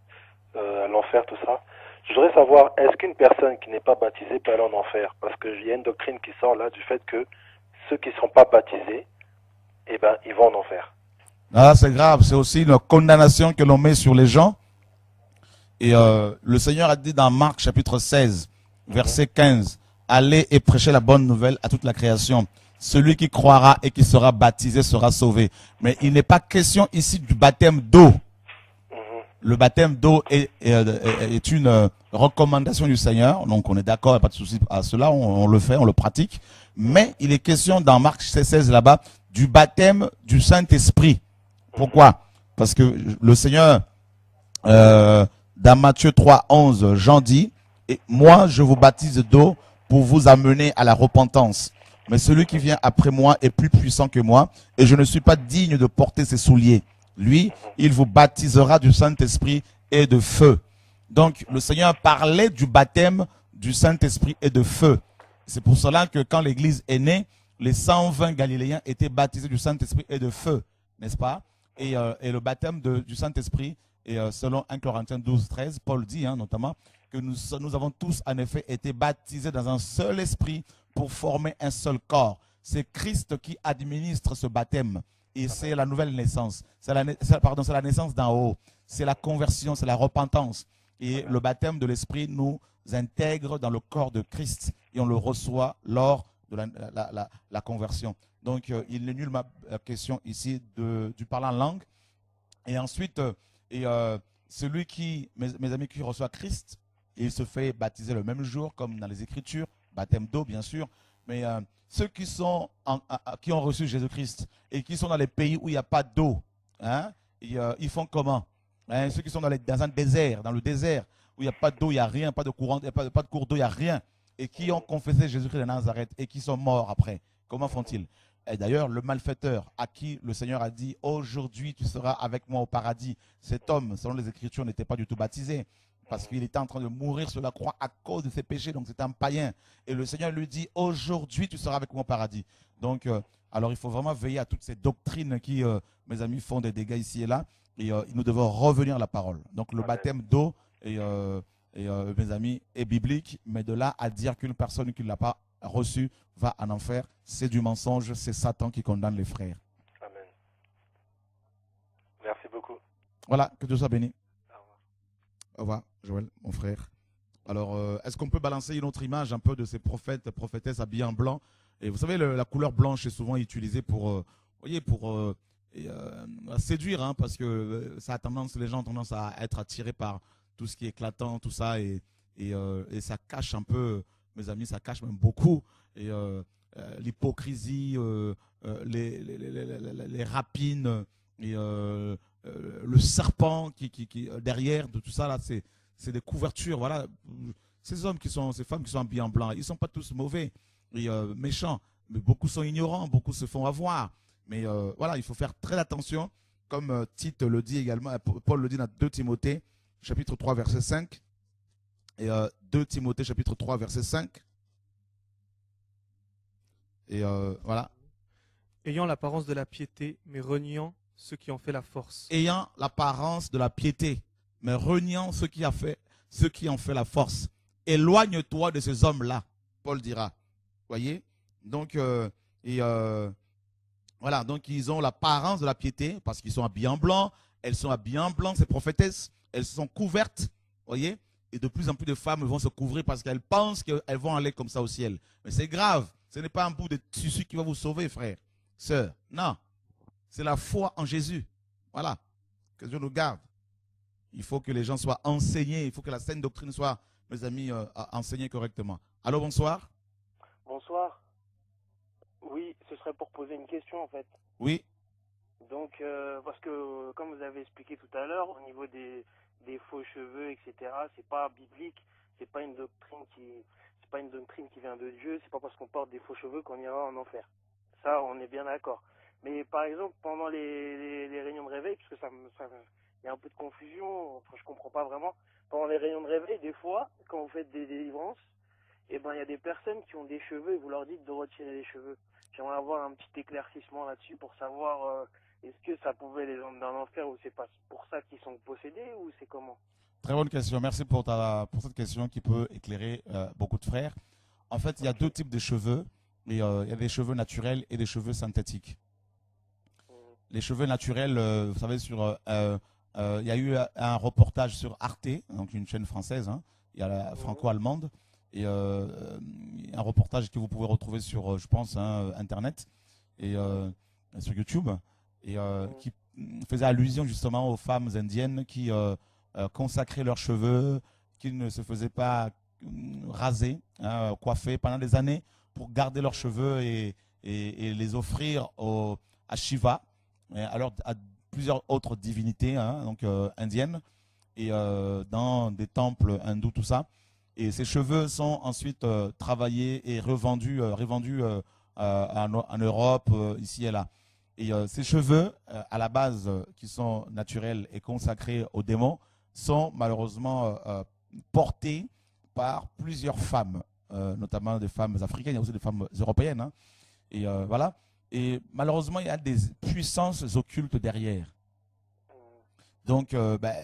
l'enfer, tout ça. Je voudrais savoir, est-ce qu'une personne qui n'est pas baptisée peut aller en enfer? Parce qu'il y a une doctrine qui sort là du fait que ceux qui ne sont pas baptisés, eh ben, ils vont en enfer. Ah, c'est grave, c'est aussi une condamnation que l'on met sur les gens. Et le Seigneur a dit dans Marc chapitre 16, verset 15, « Allez et prêchez la bonne nouvelle à toute la création. Celui qui croira et qui sera baptisé sera sauvé. » Mais il n'est pas question ici du baptême d'eau. Le baptême d'eau est une recommandation du Seigneur. Donc on est d'accord, il n'y a pas de souci à cela, on le fait, on le pratique. Mais il est question dans Marc 16 là-bas du baptême du Saint-Esprit. Pourquoi? Parce que le Seigneur, dans Matthieu 3, 11, Jean dit, « Et moi je vous baptise d'eau pour vous amener à la repentance. Mais celui qui vient après moi est plus puissant que moi, et je ne suis pas digne de porter ses souliers. Lui, il vous baptisera du Saint-Esprit et de feu. » Donc, le Seigneur parlait du baptême du Saint-Esprit et de feu. C'est pour cela que quand l'Église est née, les 120 Galiléens étaient baptisés du Saint-Esprit et de feu, n'est-ce pas? Et le baptême du Saint-Esprit, et selon 1 Corinthiens 12, 13, Paul dit notamment que nous avons tous en effet été baptisés dans un seul esprit pour former un seul corps. C'est Christ qui administre ce baptême. Et c'est la nouvelle naissance. C'est la naissance d'en haut. C'est la conversion, c'est la repentance. Et le baptême de l'Esprit nous intègre dans le corps de Christ. Et on le reçoit lors de la conversion. Donc, il n'est nullement question ici du parler en langue. Et ensuite, celui qui, mes amis, qui reçoit Christ, il se fait baptiser le même jour, comme dans les Écritures. Baptême d'eau, bien sûr. Mais ceux qui ont reçu Jésus-Christ et qui sont dans les pays où il n'y a pas d'eau, hein, ils font comment? Hein, ceux qui sont dans un désert, dans le désert, où il n'y a pas d'eau, il n'y a rien, pas de courant, pas de cours d'eau, il n'y a rien, et qui ont confessé Jésus-Christ de Nazareth et qui sont morts après, comment font-ils? Et d'ailleurs, le malfaiteur à qui le Seigneur a dit « Aujourd'hui, tu seras avec moi au paradis », cet homme, selon les Écritures, n'était pas du tout baptisé. Parce qu'il était en train de mourir sur la croix à cause de ses péchés. Donc c'était un païen. Et le Seigneur lui dit, aujourd'hui tu seras avec moi au paradis. Donc, alors il faut vraiment veiller à toutes ces doctrines qui, mes amis, font des dégâts ici et là. Et nous devons revenir à la parole. Donc le baptême d'eau, mes amis, est biblique. Mais de là à dire qu'une personne qui ne l'a pas reçu va en enfer, c'est du mensonge. C'est Satan qui condamne les frères. Amen. Merci beaucoup. Voilà, que Dieu soit béni. Au revoir, Joël, mon frère. Alors, est-ce qu'on peut balancer une autre image un peu de ces prophètes, prophétesses habillés en blanc? Et vous savez, la couleur blanche est souvent utilisée pour, séduire, hein, parce que les gens ont tendance à être attirés par tout ce qui est éclatant, tout ça, et ça cache un peu, mes amis, ça cache même beaucoup, et l'hypocrisie, les rapines, et le serpent qui derrière de tout ça là, c'est des couvertures. Voilà, ces femmes qui sont habillés en blanc, ils sont pas tous mauvais et méchants, mais beaucoup sont ignorants, beaucoup se font avoir. Mais voilà, il faut faire très attention, comme Tite le dit également, Paul le dit dans 2 Timothée chapitre 3 verset 5 et 2 Timothée chapitre 3 verset 5 et voilà. Ayant l'apparence de la piété, mais reniant ceux qui en fait la force. Ayant l'apparence de la piété, mais reniant ceux qui en fait la force. Éloigne-toi de ces hommes-là, Paul dira. Voyez? Donc, voilà, donc ils ont l'apparence de la piété, parce qu'ils sont habillés en blanc, elles sont habillées en blanc, ces prophétesses, elles sont couvertes, voyez? Et de plus en plus de femmes vont se couvrir parce qu'elles pensent qu'elles vont aller comme ça au ciel. Mais c'est grave, ce n'est pas un bout de tissu qui va vous sauver, frère, sœur, non. C'est la foi en Jésus. Voilà. Que Dieu nous garde. Il faut que les gens soient enseignés. Il faut que la saine doctrine soit, mes amis, enseignée correctement. Allô, bonsoir. Bonsoir. Oui, ce serait pour poser une question en fait. Oui. Donc, parce que comme vous avez expliqué tout à l'heure, au niveau des faux cheveux, etc., c'est pas biblique, c'est pas une doctrine c'est pas une doctrine qui vient de Dieu, c'est pas parce qu'on porte des faux cheveux qu'on ira en enfer. Ça, on est bien d'accord. Mais par exemple, pendant les réunions de réveil, puisque il y a un peu de confusion, enfin, je comprends pas vraiment. Pendant les réunions de réveil, des fois, quand vous faites des délivrances, eh ben, il y a des personnes qui ont des cheveux et vous leur dites de retirer les cheveux. J'aimerais avoir un petit éclaircissement là-dessus pour savoir est-ce que ça pouvait les emmener en enfer ou c'est pas pour ça qu'ils sont possédés ou c'est comment? Très bonne question. Merci pour cette question qui peut éclairer beaucoup de frères. En fait, il y a deux types de cheveux. Il y a des cheveux naturels et des cheveux synthétiques. Les cheveux naturels, vous savez, il y a eu un reportage sur Arte, donc une chaîne française, hein, il y a la franco-allemande, et un reportage que vous pouvez retrouver sur, je pense, hein, Internet et sur YouTube, et qui faisait allusion justement aux femmes indiennes qui consacraient leurs cheveux, qui ne se faisaient pas raser, hein, coiffer pendant des années pour garder leurs cheveux et les offrir à Shiva, alors à plusieurs autres divinités, hein, donc indiennes, et dans des temples hindous, tout ça. Et ces cheveux sont ensuite travaillés et revendus en Europe, ici et là. Et ces cheveux, à la base, qui sont naturels et consacrés aux démons, sont malheureusement portés par plusieurs femmes, notamment des femmes africaines, il y a aussi des femmes européennes, hein. Et voilà. Et malheureusement, il y a des puissances occultes derrière. Donc,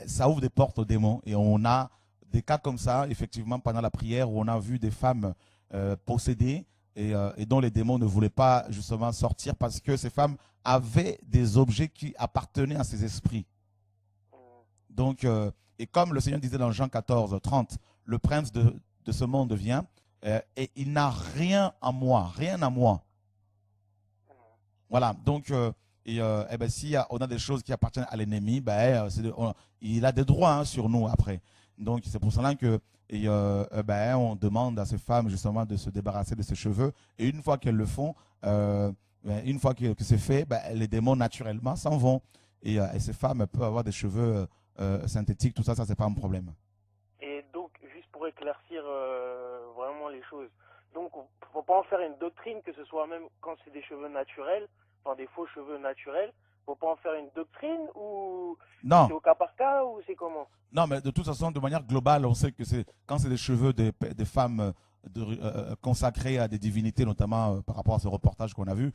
ça ouvre des portes aux démons. Et on a des cas comme ça, effectivement, pendant la prière, où on a vu des femmes possédées et dont les démons ne voulaient pas justement sortir parce que ces femmes avaient des objets qui appartenaient à ces esprits. Donc, et comme le Seigneur disait dans Jean 14, 30, le prince de ce monde vient et il n'a rien à moi, rien à moi. Voilà, donc, si on a des choses qui appartiennent à l'ennemi, il a des droits, hein, sur nous après. Donc, c'est pour cela que on demande à ces femmes justement de se débarrasser de ces cheveux. Et une fois qu'elles le font, une fois que c'est fait, les démons naturellement s'en vont. Et ces femmes peuvent avoir des cheveux synthétiques, tout ça, c'est pas un problème. Et donc, juste pour éclaircir vraiment les choses, donc on ne faut pas en faire une doctrine, que ce soit même quand c'est des cheveux naturels, enfin des faux cheveux naturels, faut pas en faire une doctrine ou non. C'est au cas par cas ou c'est comment? Non, mais de toute façon, de manière globale, on sait que quand c'est des cheveux des femmes consacrées à des divinités, notamment par rapport à ce reportage qu'on a vu,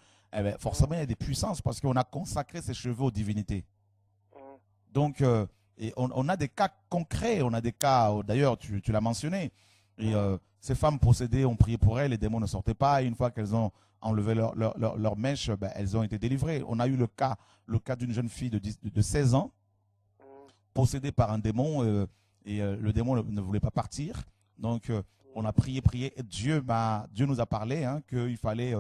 forcément il y a des puissances parce qu'on a consacré ces cheveux aux divinités. Donc, et on a des cas concrets, on a des cas, d'ailleurs tu l'as mentionné, et ces femmes possédées ont prié pour elles, les démons ne sortaient pas, et une fois qu'elles ont enlevé leur mèche, elles ont été délivrées. On a eu le cas d'une jeune fille de 16 ans, possédée par un démon, et le démon ne voulait pas partir. Donc, on a prié, et Dieu nous a parlé, hein, qu'il fallait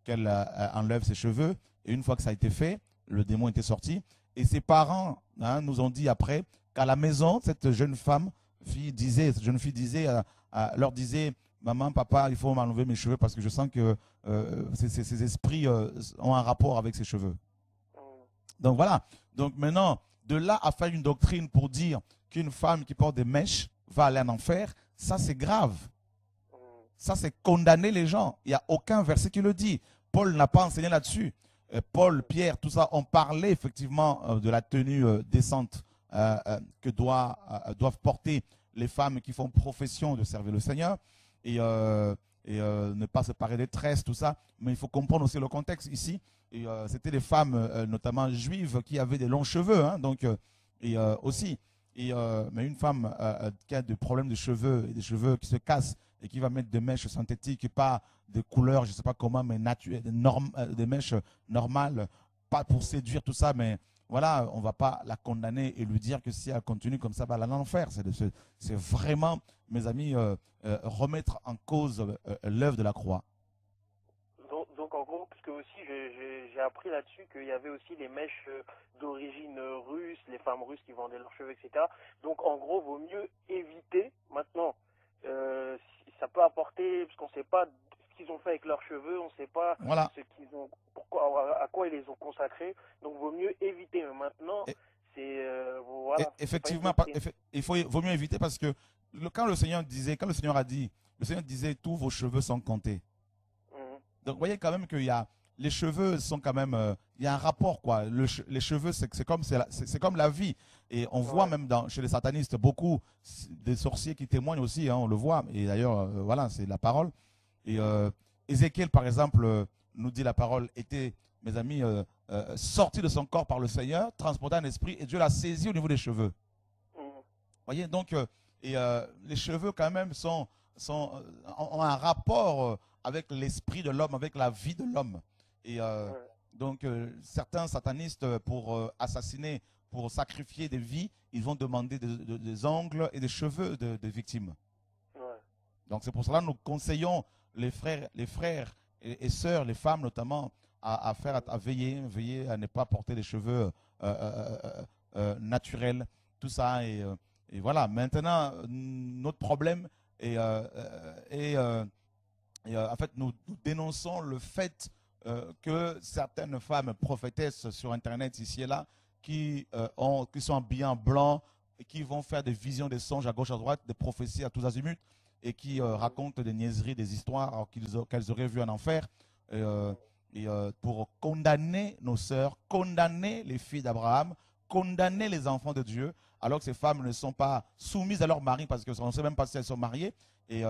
qu'elle enlève ses cheveux. Et une fois que ça a été fait, le démon était sorti. Et ses parents, hein, nous ont dit après qu'à la maison, cette jeune fille disait, leur disait, maman, papa, il faut m'enlever mes cheveux parce que je sens que ces esprits ont un rapport avec ses cheveux. Donc voilà. Donc maintenant, de là à faire une doctrine pour dire qu'une femme qui porte des mèches va aller en enfer, ça c'est grave. Ça c'est condamner les gens. Il n'y a aucun verset qui le dit. Paul n'a pas enseigné là-dessus. Paul, Pierre, tout ça, ont parlé effectivement de la tenue décente que doivent porter les femmes qui font profession de servir le Seigneur et ne pas se parer des tresses, tout ça. Mais il faut comprendre aussi le contexte ici. C'était des femmes, notamment juives, qui avaient des longs cheveux, hein, donc aussi. Mais une femme qui a des problèmes de cheveux et des cheveux qui se cassent et qui va mettre des mèches synthétiques et pas des couleurs, je ne sais pas comment, mais des mèches normales, pas pour séduire tout ça, mais voilà, on ne va pas la condamner et lui dire que si elle continue comme ça, elle va aller en enfer. C'est vraiment, mes amis, remettre en cause l'œuvre de la croix. Donc en gros, parce que aussi j'ai appris là-dessus qu'il y avait aussi les mèches d'origine russe, les femmes russes qui vendaient leurs cheveux, etc. Donc en gros, vaut mieux éviter maintenant. Ça peut apporter, parce qu'on ne sait pas ce qu'ils ont fait avec leurs cheveux, on ne sait pas Voilà. ce qu'ils ont, pourquoi, à quoi ils les ont consacrés. Donc, vaut mieux éviter. Mais maintenant, Et- c'est voilà. Effectivement, vaut mieux éviter parce que quand le Seigneur a dit, le Seigneur disait tous vos cheveux sont comptés. Mhm. Donc, vous voyez quand même qu'il y a, les cheveux sont quand même, il y a un rapport, quoi. Les cheveux, c'est comme la vie. Et on voit même chez les satanistes beaucoup des sorciers qui témoignent aussi, hein, on le voit. Et d'ailleurs, voilà, c'est la parole. Et Ézéchiel, par exemple, nous dit la parole, était, mes amis, sorti de son corps par le Seigneur, transporté en esprit, et Dieu l'a saisi au niveau des cheveux. Mhm. Voyez, donc, les cheveux quand même ont un rapport avec l'esprit de l'homme, avec la vie de l'homme. Et donc, certains satanistes, pour assassiner, pour sacrifier des vies, ils vont demander des ongles et des cheveux des victimes. Ouais. Donc, c'est pour cela que nous conseillons les frères et sœurs, les femmes notamment, à veiller à ne pas porter des cheveux naturels, tout ça. Et voilà. Maintenant, notre problème est, en fait, nous dénonçons le fait que certaines femmes prophétesses sur Internet, ici et là, qui sont habillées en blanc et qui vont faire des visions, des songes à gauche, à droite, des prophéties à tous azimuts et qui racontent des niaiseries, des histoires qu'elles auraient vues en enfer pour condamner nos sœurs, condamner les filles d'Abraham, condamner les enfants de Dieu, alors que ces femmes ne sont pas soumises à leur mari parce qu'on ne sait même pas si elles sont mariées et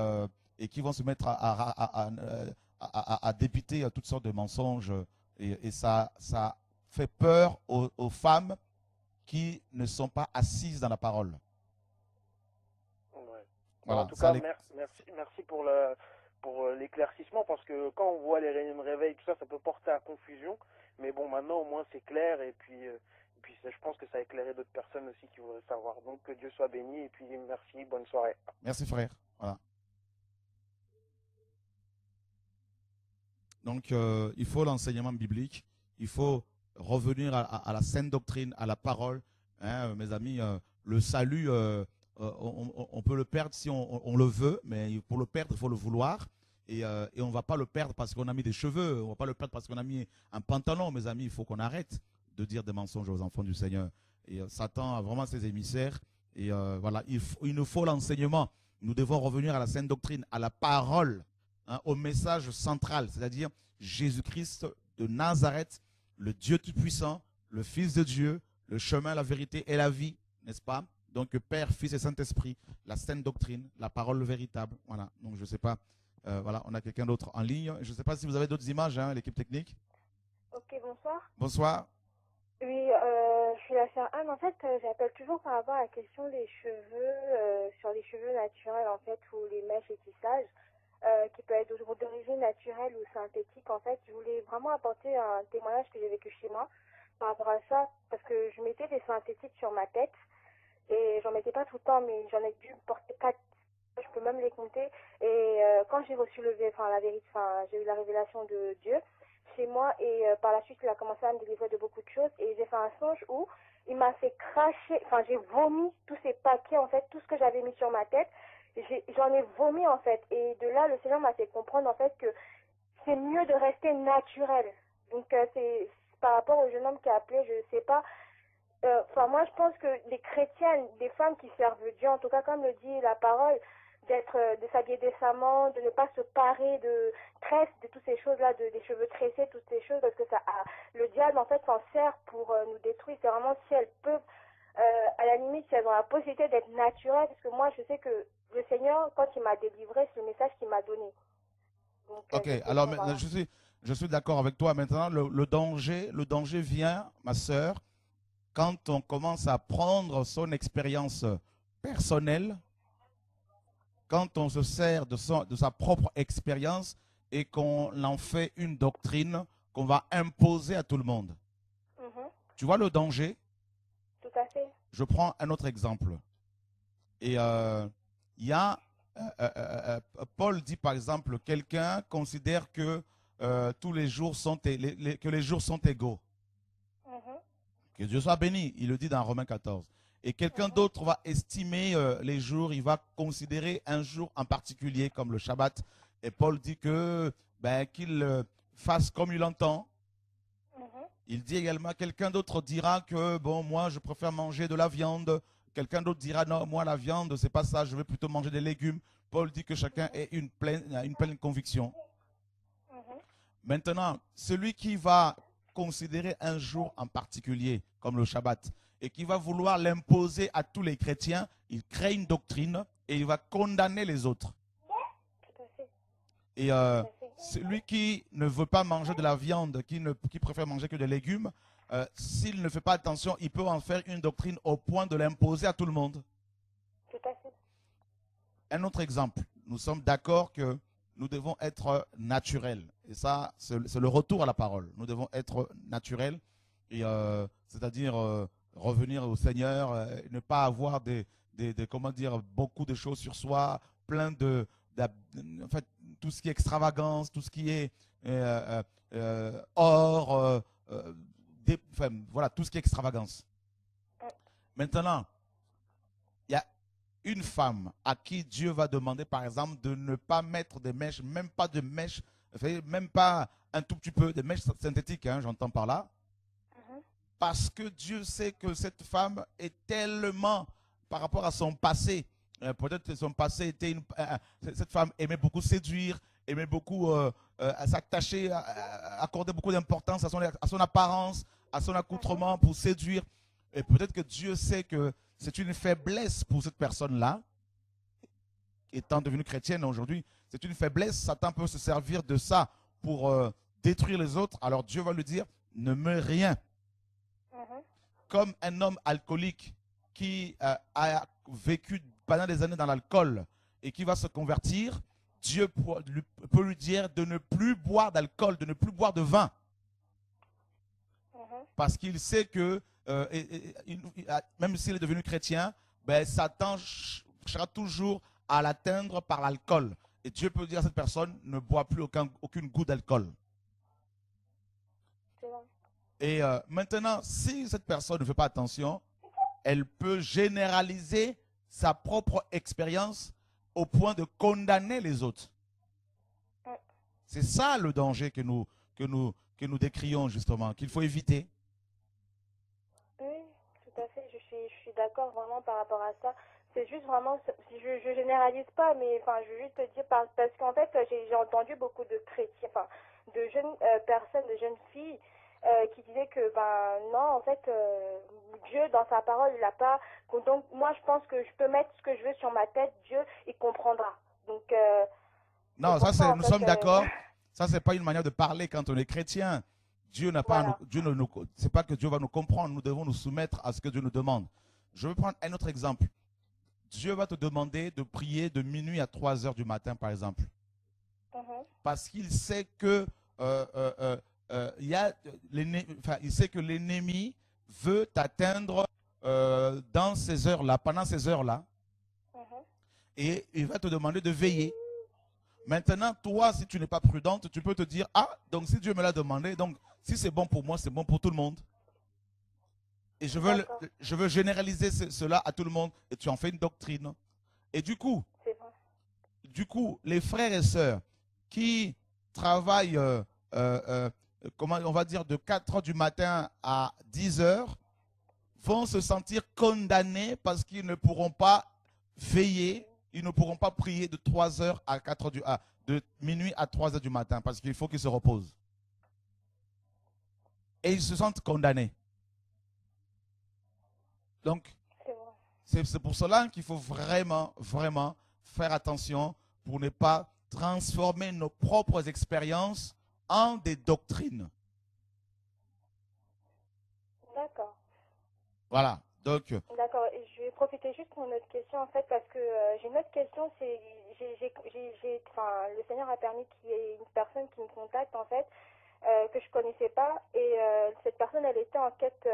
qui vont se mettre à débiter toutes sortes de mensonges. Et ça fait peur aux femmes qui ne sont pas assises dans la parole. Ouais. Voilà, En tout cas, merci pour l'éclaircissement, parce que quand on voit les réveils, tout ça, ça peut porter à confusion. Mais bon, maintenant, au moins, c'est clair. Et puis je pense que ça a éclairé d'autres personnes aussi qui voudraient savoir. Donc, que Dieu soit béni. Et puis, merci. Bonne soirée. Merci, frère. Voilà. Donc, il faut l'enseignement biblique. Il faut revenir à la sainte doctrine, à la parole. Hein, mes amis, le salut, on peut le perdre si on le veut, mais pour le perdre, il faut le vouloir. Et on ne va pas le perdre parce qu'on a mis des cheveux, on ne va pas le perdre parce qu'on a mis un pantalon, mes amis. Il faut qu'on arrête de dire des mensonges aux enfants du Seigneur. Et Satan a vraiment ses émissaires. Et voilà, il nous faut l'enseignement. Nous devons revenir à la sainte doctrine, à la parole, hein, au message central, c'est-à-dire Jésus-Christ de Nazareth, le Dieu Tout-Puissant, le Fils de Dieu, le chemin, la vérité et la vie, n'est-ce pas? Donc Père, Fils et Saint-Esprit, la sainte doctrine, la parole véritable. Voilà, donc je ne sais pas, voilà, on a quelqu'un d'autre en ligne. Je ne sais pas si vous avez d'autres images, hein, l'équipe technique. Ok, bonsoir. Bonsoir. Oui, je suis la sœur Anne. En fait, j'appelle toujours par rapport à la question des cheveux, sur les cheveux naturels, en fait, ou les mèches et tissages, qui peut être d'origine naturelle ou synthétique. En fait, je voulais vraiment apporter un témoignage que j'ai vécu chez moi par rapport à ça, parce que je mettais des synthétiques sur ma tête, et j'en mettais pas tout le temps, mais j'en ai dû porter 4, je peux même les compter. Et quand j'ai reçu la vérité, j'ai eu la révélation de Dieu chez moi, et par la suite il a commencé à me délivrer de beaucoup de choses, et j'ai fait un songe où il m'a fait cracher, j'ai vomi tous ces paquets, en fait, tout ce que j'avais mis sur ma tête, j'en ai vomi, en fait, et de là le Seigneur m'a fait comprendre, en fait, que c'est mieux de rester naturel. Donc c'est par rapport au jeune homme qui a appelé, je sais pas, moi je pense que les chrétiennes, des femmes qui servent Dieu, en tout cas comme le dit la parole, de s'habiller décemment, de ne pas se parer de tresses, de toutes ces choses-là, des cheveux tressés, toutes ces choses, parce que le diable en fait s'en sert pour nous détruire. C'est vraiment si elles peuvent, à la limite, si elles ont la possibilité d'être naturelles, parce que moi je sais que le Seigneur, quand il m'a délivré, c'est le message qu'il m'a donné. Donc, ok, alors je suis d'accord avec toi. Maintenant, le danger vient, ma sœur, quand on commence à prendre son expérience personnelle, quand on se sert de sa propre expérience et qu'on en fait une doctrine qu'on va imposer à tout le monde. Tu vois le danger? Tout à fait. Je prends un autre exemple. Et il y a Paul dit par exemple, quelqu'un considère que tous les jours sont que les jours sont égaux. Que Dieu soit béni, il le dit dans Romains 14. Et quelqu'un d'autre va estimer les jours, il va considérer un jour en particulier comme le Shabbat. Et Paul dit que ben, qu'il fasse comme il entend. Mhm. Il dit également, quelqu'un d'autre dira que, bon, moi, je préfère manger de la viande. Quelqu'un d'autre dira, non, moi, la viande, c'est pas ça, je vais plutôt manger des légumes. Paul dit que chacun ait une pleine conviction. Mhm. Maintenant, celui qui va considérer un jour en particulier, comme le Shabbat, et qui va vouloir l'imposer à tous les chrétiens, il crée une doctrine et il va condamner les autres. Tout à fait. Et Tout à fait. celui qui ne veut pas manger de la viande, qui préfère manger que des légumes, s'il ne fait pas attention, il peut en faire une doctrine au point de l'imposer à tout le monde. Tout à fait. Un autre exemple, nous sommes d'accord que nous devons être naturels. Et ça, c'est le retour à la parole. Nous devons être naturels, et c'est-à-dire revenir au Seigneur, ne pas avoir comment dire, beaucoup de choses sur soi, plein en fait, tout ce qui est extravagance, tout ce qui est or, enfin, voilà, tout ce qui est extravagance. Maintenant, il y a une femme à qui Dieu va demander, par exemple, de ne pas mettre des mèches, même pas de mèches, même pas un tout petit peu, des mèches synthétiques, hein, j'entends par là. Parce que Dieu sait que cette femme est tellement, par rapport à son passé, peut-être que son passé était cette femme aimait beaucoup séduire, aimait beaucoup s'attacher, accorder beaucoup d'importance à son apparence, à son accoutrement pour séduire. Et peut-être que Dieu sait que c'est une faiblesse pour cette personne-là, étant devenue chrétienne aujourd'hui, c'est une faiblesse. Satan peut se servir de ça pour détruire les autres. Alors Dieu va lui dire, ne meurs rien. Comme un homme alcoolique qui a vécu pendant des années dans l'alcool et qui va se convertir, Dieu peut lui dire de ne plus boire d'alcool, de ne plus boire de vin. Parce qu'il sait que, même s'il est devenu chrétien, ben, Satan cherchera toujours à l'atteindre par l'alcool. Et Dieu peut dire à cette personne, ne bois plus aucune goutte d'alcool. Et maintenant, si cette personne ne fait pas attention, elle peut généraliser sa propre expérience au point de condamner les autres. C'est ça le danger que nous décrions justement, qu'il faut éviter. Oui, tout à fait. Je suis d'accord vraiment par rapport à ça. C'est juste vraiment, je généralise pas, mais enfin, je veux juste te dire parce qu'en fait, j'ai entendu beaucoup de chrétiens, enfin, de jeunes personnes, de jeunes filles qui disaient que ben non, en fait, Dieu dans sa parole, il a pas. Donc moi, je pense que je peux mettre ce que je veux sur ma tête, Dieu, il comprendra. Donc non, ça, ça, nous sommes d'accord. Ça, c'est pas une manière de parler quand on est chrétien. Dieu n'a pas, Voilà. Dieu ne c'est pas que Dieu va nous comprendre. Nous devons nous soumettre à ce que Dieu nous demande. Je vais prendre un autre exemple. Dieu va te demander de prier de minuit à 3 heures du matin, par exemple. Parce qu'il sait que il sait que l'ennemi veut t'atteindre dans ces heures-là, pendant ces heures-là. Et il va te demander de veiller. Maintenant, toi, si tu n'es pas prudente, tu peux te dire, ah, donc si Dieu me l'a demandé, donc si c'est bon pour moi, c'est bon pour tout le monde. Et je veux généraliser cela à tout le monde. Et tu en fais une doctrine. Et du coup, les frères et sœurs qui travaillent, comment on va dire, de 4 heures du matin à 10 heures, vont se sentir condamnés parce qu'ils ne pourront pas veiller, ils ne pourront pas prier de 3 heures à 4 heures de minuit à 3 heures du matin parce qu'il faut qu'ils se reposent. Et ils se sentent condamnés. Donc, c'est pour cela qu'il faut vraiment, vraiment faire attention pour ne pas transformer nos propres expériences en des doctrines. D'accord. Voilà. Donc. D'accord. Et je vais profiter juste pour une autre question en fait parce que j'ai une autre question. C'est, enfin, le Seigneur a permis qu'il y ait une personne qui me contacte en fait que je connaissais pas et cette personne elle était en quête,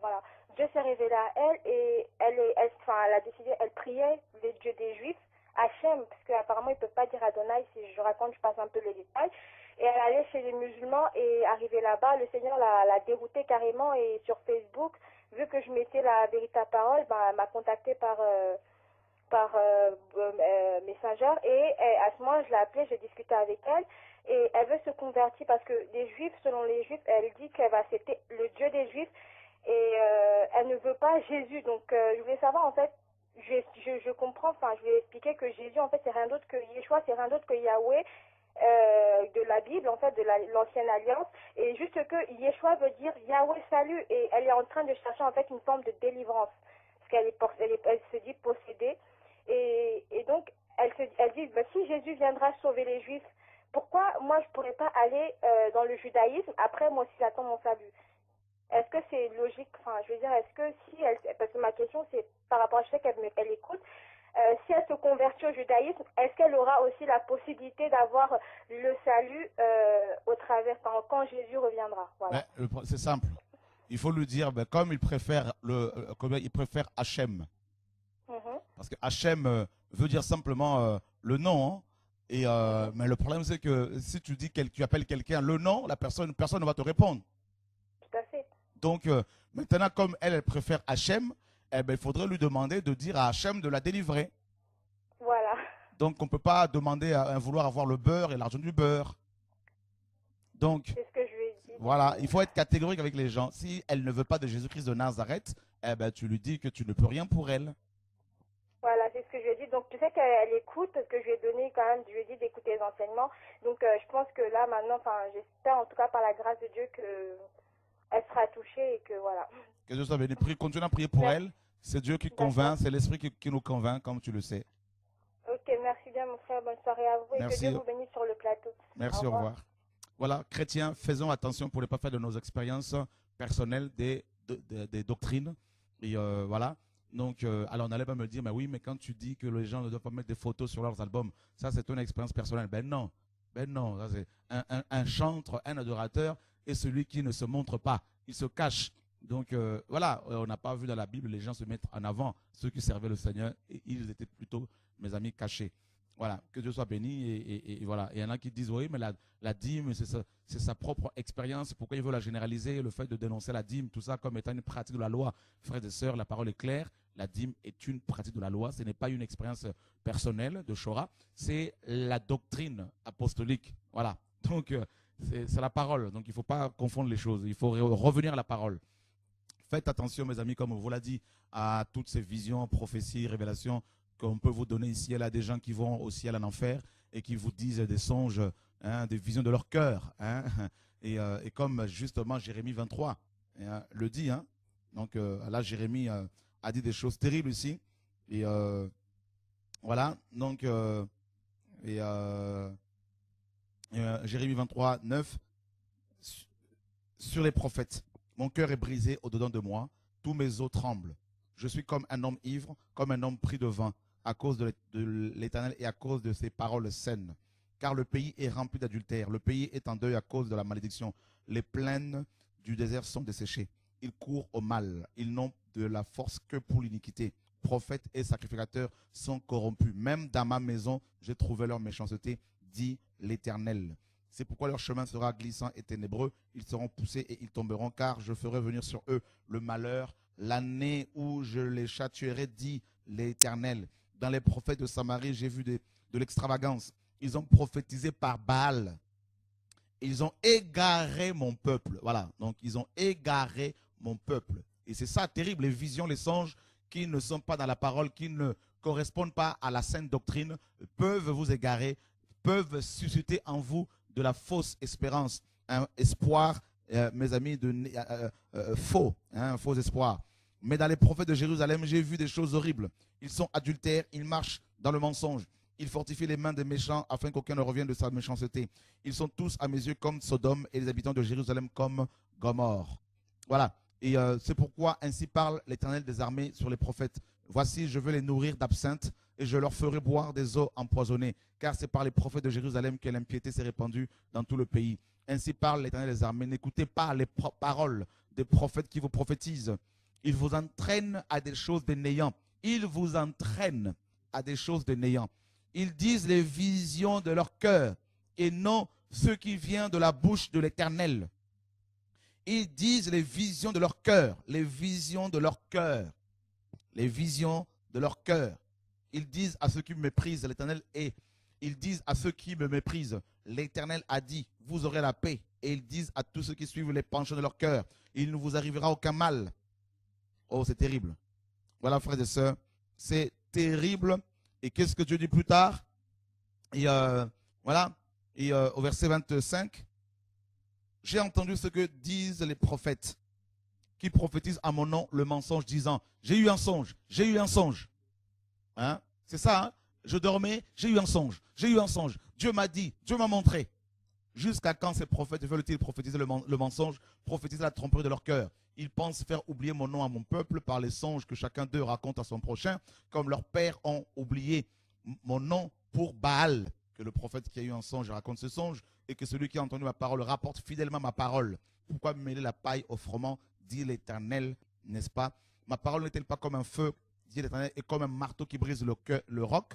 voilà. Dieu s'est révélé à elle et elle a décidé, elle priait le Dieu des Juifs, Hachem, parce qu'apparemment ils peuvent pas dire Adonai. Si je raconte, je passe un peu les détails. Et elle allait chez les musulmans et arrivée là-bas, le Seigneur l'a déroutée carrément et sur Facebook, vu que je mettais la véritable parole, bah, elle m'a contactée par Messenger et à ce moment je l'ai appelée, j'ai discuté avec elle et elle veut se convertir parce que les Juifs, selon les Juifs, elle dit qu'elle va accepter le Dieu des Juifs et elle ne veut pas Jésus. Donc je voulais savoir en fait, je comprends, enfin je vais expliquer que Jésus en fait c'est rien d'autre que Yeshua, c'est rien d'autre que Yahweh. De la Bible, en fait, de l'ancienne alliance, et juste que Yeshua veut dire Yahweh salut, et elle est en train de chercher en fait une forme de délivrance, parce elle se dit possédée, et donc elle dit, bah, si Jésus viendra sauver les Juifs, pourquoi moi je pourrais pas aller dans le judaïsme, après moi aussi j'attends mon salut? Est-ce que c'est logique? Enfin, je veux dire, est-ce que si elle, parce que ma question c'est par rapport à ce qu'elle écoute, si elle se convertit au judaïsme, est-ce qu'elle aura aussi la possibilité d'avoir le salut au travers, quand Jésus reviendra? Voilà. C'est simple. Il faut lui dire, comme il préfère Hachem. Parce que Hachem veut dire simplement le nom. Hein. Et, mais le problème, c'est que si tu dis tu appelles quelqu'un le nom, personne ne va te répondre. Tout à fait. Donc, maintenant, comme elle préfère Hachem, eh ben, il faudrait lui demander de dire à Hachem de la délivrer. Voilà. Donc, on ne peut pas demander à vouloir avoir le beurre et l'argent du beurre. Donc, c'est ce que je lui ai dit. Voilà, il faut être catégorique avec les gens. Si elle ne veut pas de Jésus-Christ de Nazareth, eh ben, tu lui dis que tu ne peux rien pour elle. Voilà, c'est ce que je lui ai dit. Donc, tu sais qu'elle écoute, parce que je lui ai donné quand même, je lui ai dit d'écouter les enseignements. Donc, je pense que là, maintenant, enfin, j'espère en tout cas par la grâce de Dieu qu'elle sera touchée et que voilà. Que Dieu soit béni. Continue à prier pour elle. C'est Dieu qui convainc, c'est l'Esprit qui nous convainc, comme tu le sais. Ok, merci bien mon frère, bonne soirée à vous et Merci. que Dieu vous bénisse sur le plateau. Merci, au revoir. Voilà, chrétiens, faisons attention pour ne pas faire de nos expériences personnelles des doctrines. Et voilà. Donc, alors on allait pas me dire, mais oui, mais quand tu dis que les gens ne doivent pas mettre des photos sur leurs albums, ça c'est une expérience personnelle. Ben non, ça, c'est un chantre, un adorateur et celui qui ne se montre pas, il se cache. Donc voilà, on n'a pas vu dans la Bible les gens se mettre en avant, ceux qui servaient le Seigneur, et ils étaient plutôt, mes amis, cachés. Voilà, que Dieu soit béni. Et voilà, il y en a qui disent, oui, mais la dîme, c'est sa propre expérience. Pourquoi il veut la généraliser? Le fait de dénoncer la dîme, tout ça, comme étant une pratique de la loi. Frères et sœurs, la parole est claire. La dîme est une pratique de la loi. Ce n'est pas une expérience personnelle de Shora. C'est la doctrine apostolique. Voilà. Donc, c'est la parole. Donc, il ne faut pas confondre les choses. Il faut revenir à la parole. Faites attention, mes amis, comme on vous l'a dit, à toutes ces visions, prophéties, révélations qu'on peut vous donner ici. Il y a des gens qui vont au ciel, en enfer, et qui vous disent des songes, hein, des visions de leur cœur. Hein, et comme justement Jérémie 23 le dit, hein, donc là Jérémie a dit des choses terribles ici. Et voilà, donc Jérémie 23, 9, sur les prophètes. Mon cœur est brisé au-dedans de moi, tous mes os tremblent. Je suis comme un homme ivre, comme un homme pris de vin, à cause de l'Éternel et à cause de ses paroles saines. Car le pays est rempli d'adultère, le pays est en deuil à cause de la malédiction. Les plaines du désert sont desséchées. Ils courent au mal, ils n'ont de la force que pour l'iniquité. Prophètes et sacrificateurs sont corrompus. Même dans ma maison, j'ai trouvé leur méchanceté, dit l'Éternel. C'est pourquoi leur chemin sera glissant et ténébreux. Ils seront poussés et ils tomberont, car je ferai venir sur eux le malheur, l'année où je les châtierai, dit l'Éternel. Dans les prophètes de Samarie, j'ai vu de l'extravagance. Ils ont prophétisé par Baal. Ils ont égaré mon peuple. Voilà, donc ils ont égaré mon peuple. Et c'est ça terrible, les visions, les songes qui ne sont pas dans la parole, qui ne correspondent pas à la sainte doctrine, peuvent vous égarer, peuvent susciter en vous de la fausse espérance, un espoir, mes amis, faux, un faux espoir. Mais dans les prophètes de Jérusalem, j'ai vu des choses horribles. Ils sont adultères, ils marchent dans le mensonge. Ils fortifient les mains des méchants afin qu'aucun ne revienne de sa méchanceté. Ils sont tous à mes yeux comme Sodome et les habitants de Jérusalem comme Gomorrhe. Voilà. Et c'est pourquoi ainsi parle l'Éternel des armées sur les prophètes. Voici, je veux les nourrir d'absinthe et je leur ferai boire des eaux empoisonnées. Car c'est par les prophètes de Jérusalem que l'impiété s'est répandue dans tout le pays. Ainsi parle l'Éternel des armées. N'écoutez pas les paroles des prophètes qui vous prophétisent. Ils vous entraînent à des choses de néant. Ils vous entraînent à des choses de néant. Ils disent les visions de leur cœur et non ce qui vient de la bouche de l'Éternel. Ils disent les visions de leur cœur, les visions de leur cœur, les visions de leur cœur. Ils disent à ceux qui méprisent l'Éternel et Ils disent à ceux qui me méprisent, l'Éternel a dit, vous aurez la paix. Et ils disent à tous ceux qui suivent les penchants de leur cœur, il ne vous arrivera aucun mal. Oh, c'est terrible. Voilà, frères et sœurs, c'est terrible. Et qu'est-ce que Dieu dit plus tard? Et voilà, et au verset 25, j'ai entendu ce que disent les prophètes qui prophétisent à mon nom le mensonge, disant, j'ai eu un songe, j'ai eu un songe. Hein? C'est ça, hein? Je dormais, j'ai eu un songe, j'ai eu un songe. Dieu m'a dit, Dieu m'a montré. Jusqu'à quand ces prophètes veulent-ils prophétiser le mensonge, prophétiser la tromperie de leur cœur? Ils pensent faire oublier mon nom à mon peuple par les songes que chacun d'eux raconte à son prochain, comme leurs pères ont oublié mon nom pour Baal. Que le prophète qui a eu un songe raconte ce songe, et que celui qui a entendu ma parole rapporte fidèlement ma parole. Pourquoi mêler la paille au froment, dit l'Éternel, n'est-ce pas? Ma parole n'est-elle pas comme un feu, dit l'Éternel, et comme un marteau qui brise le roc?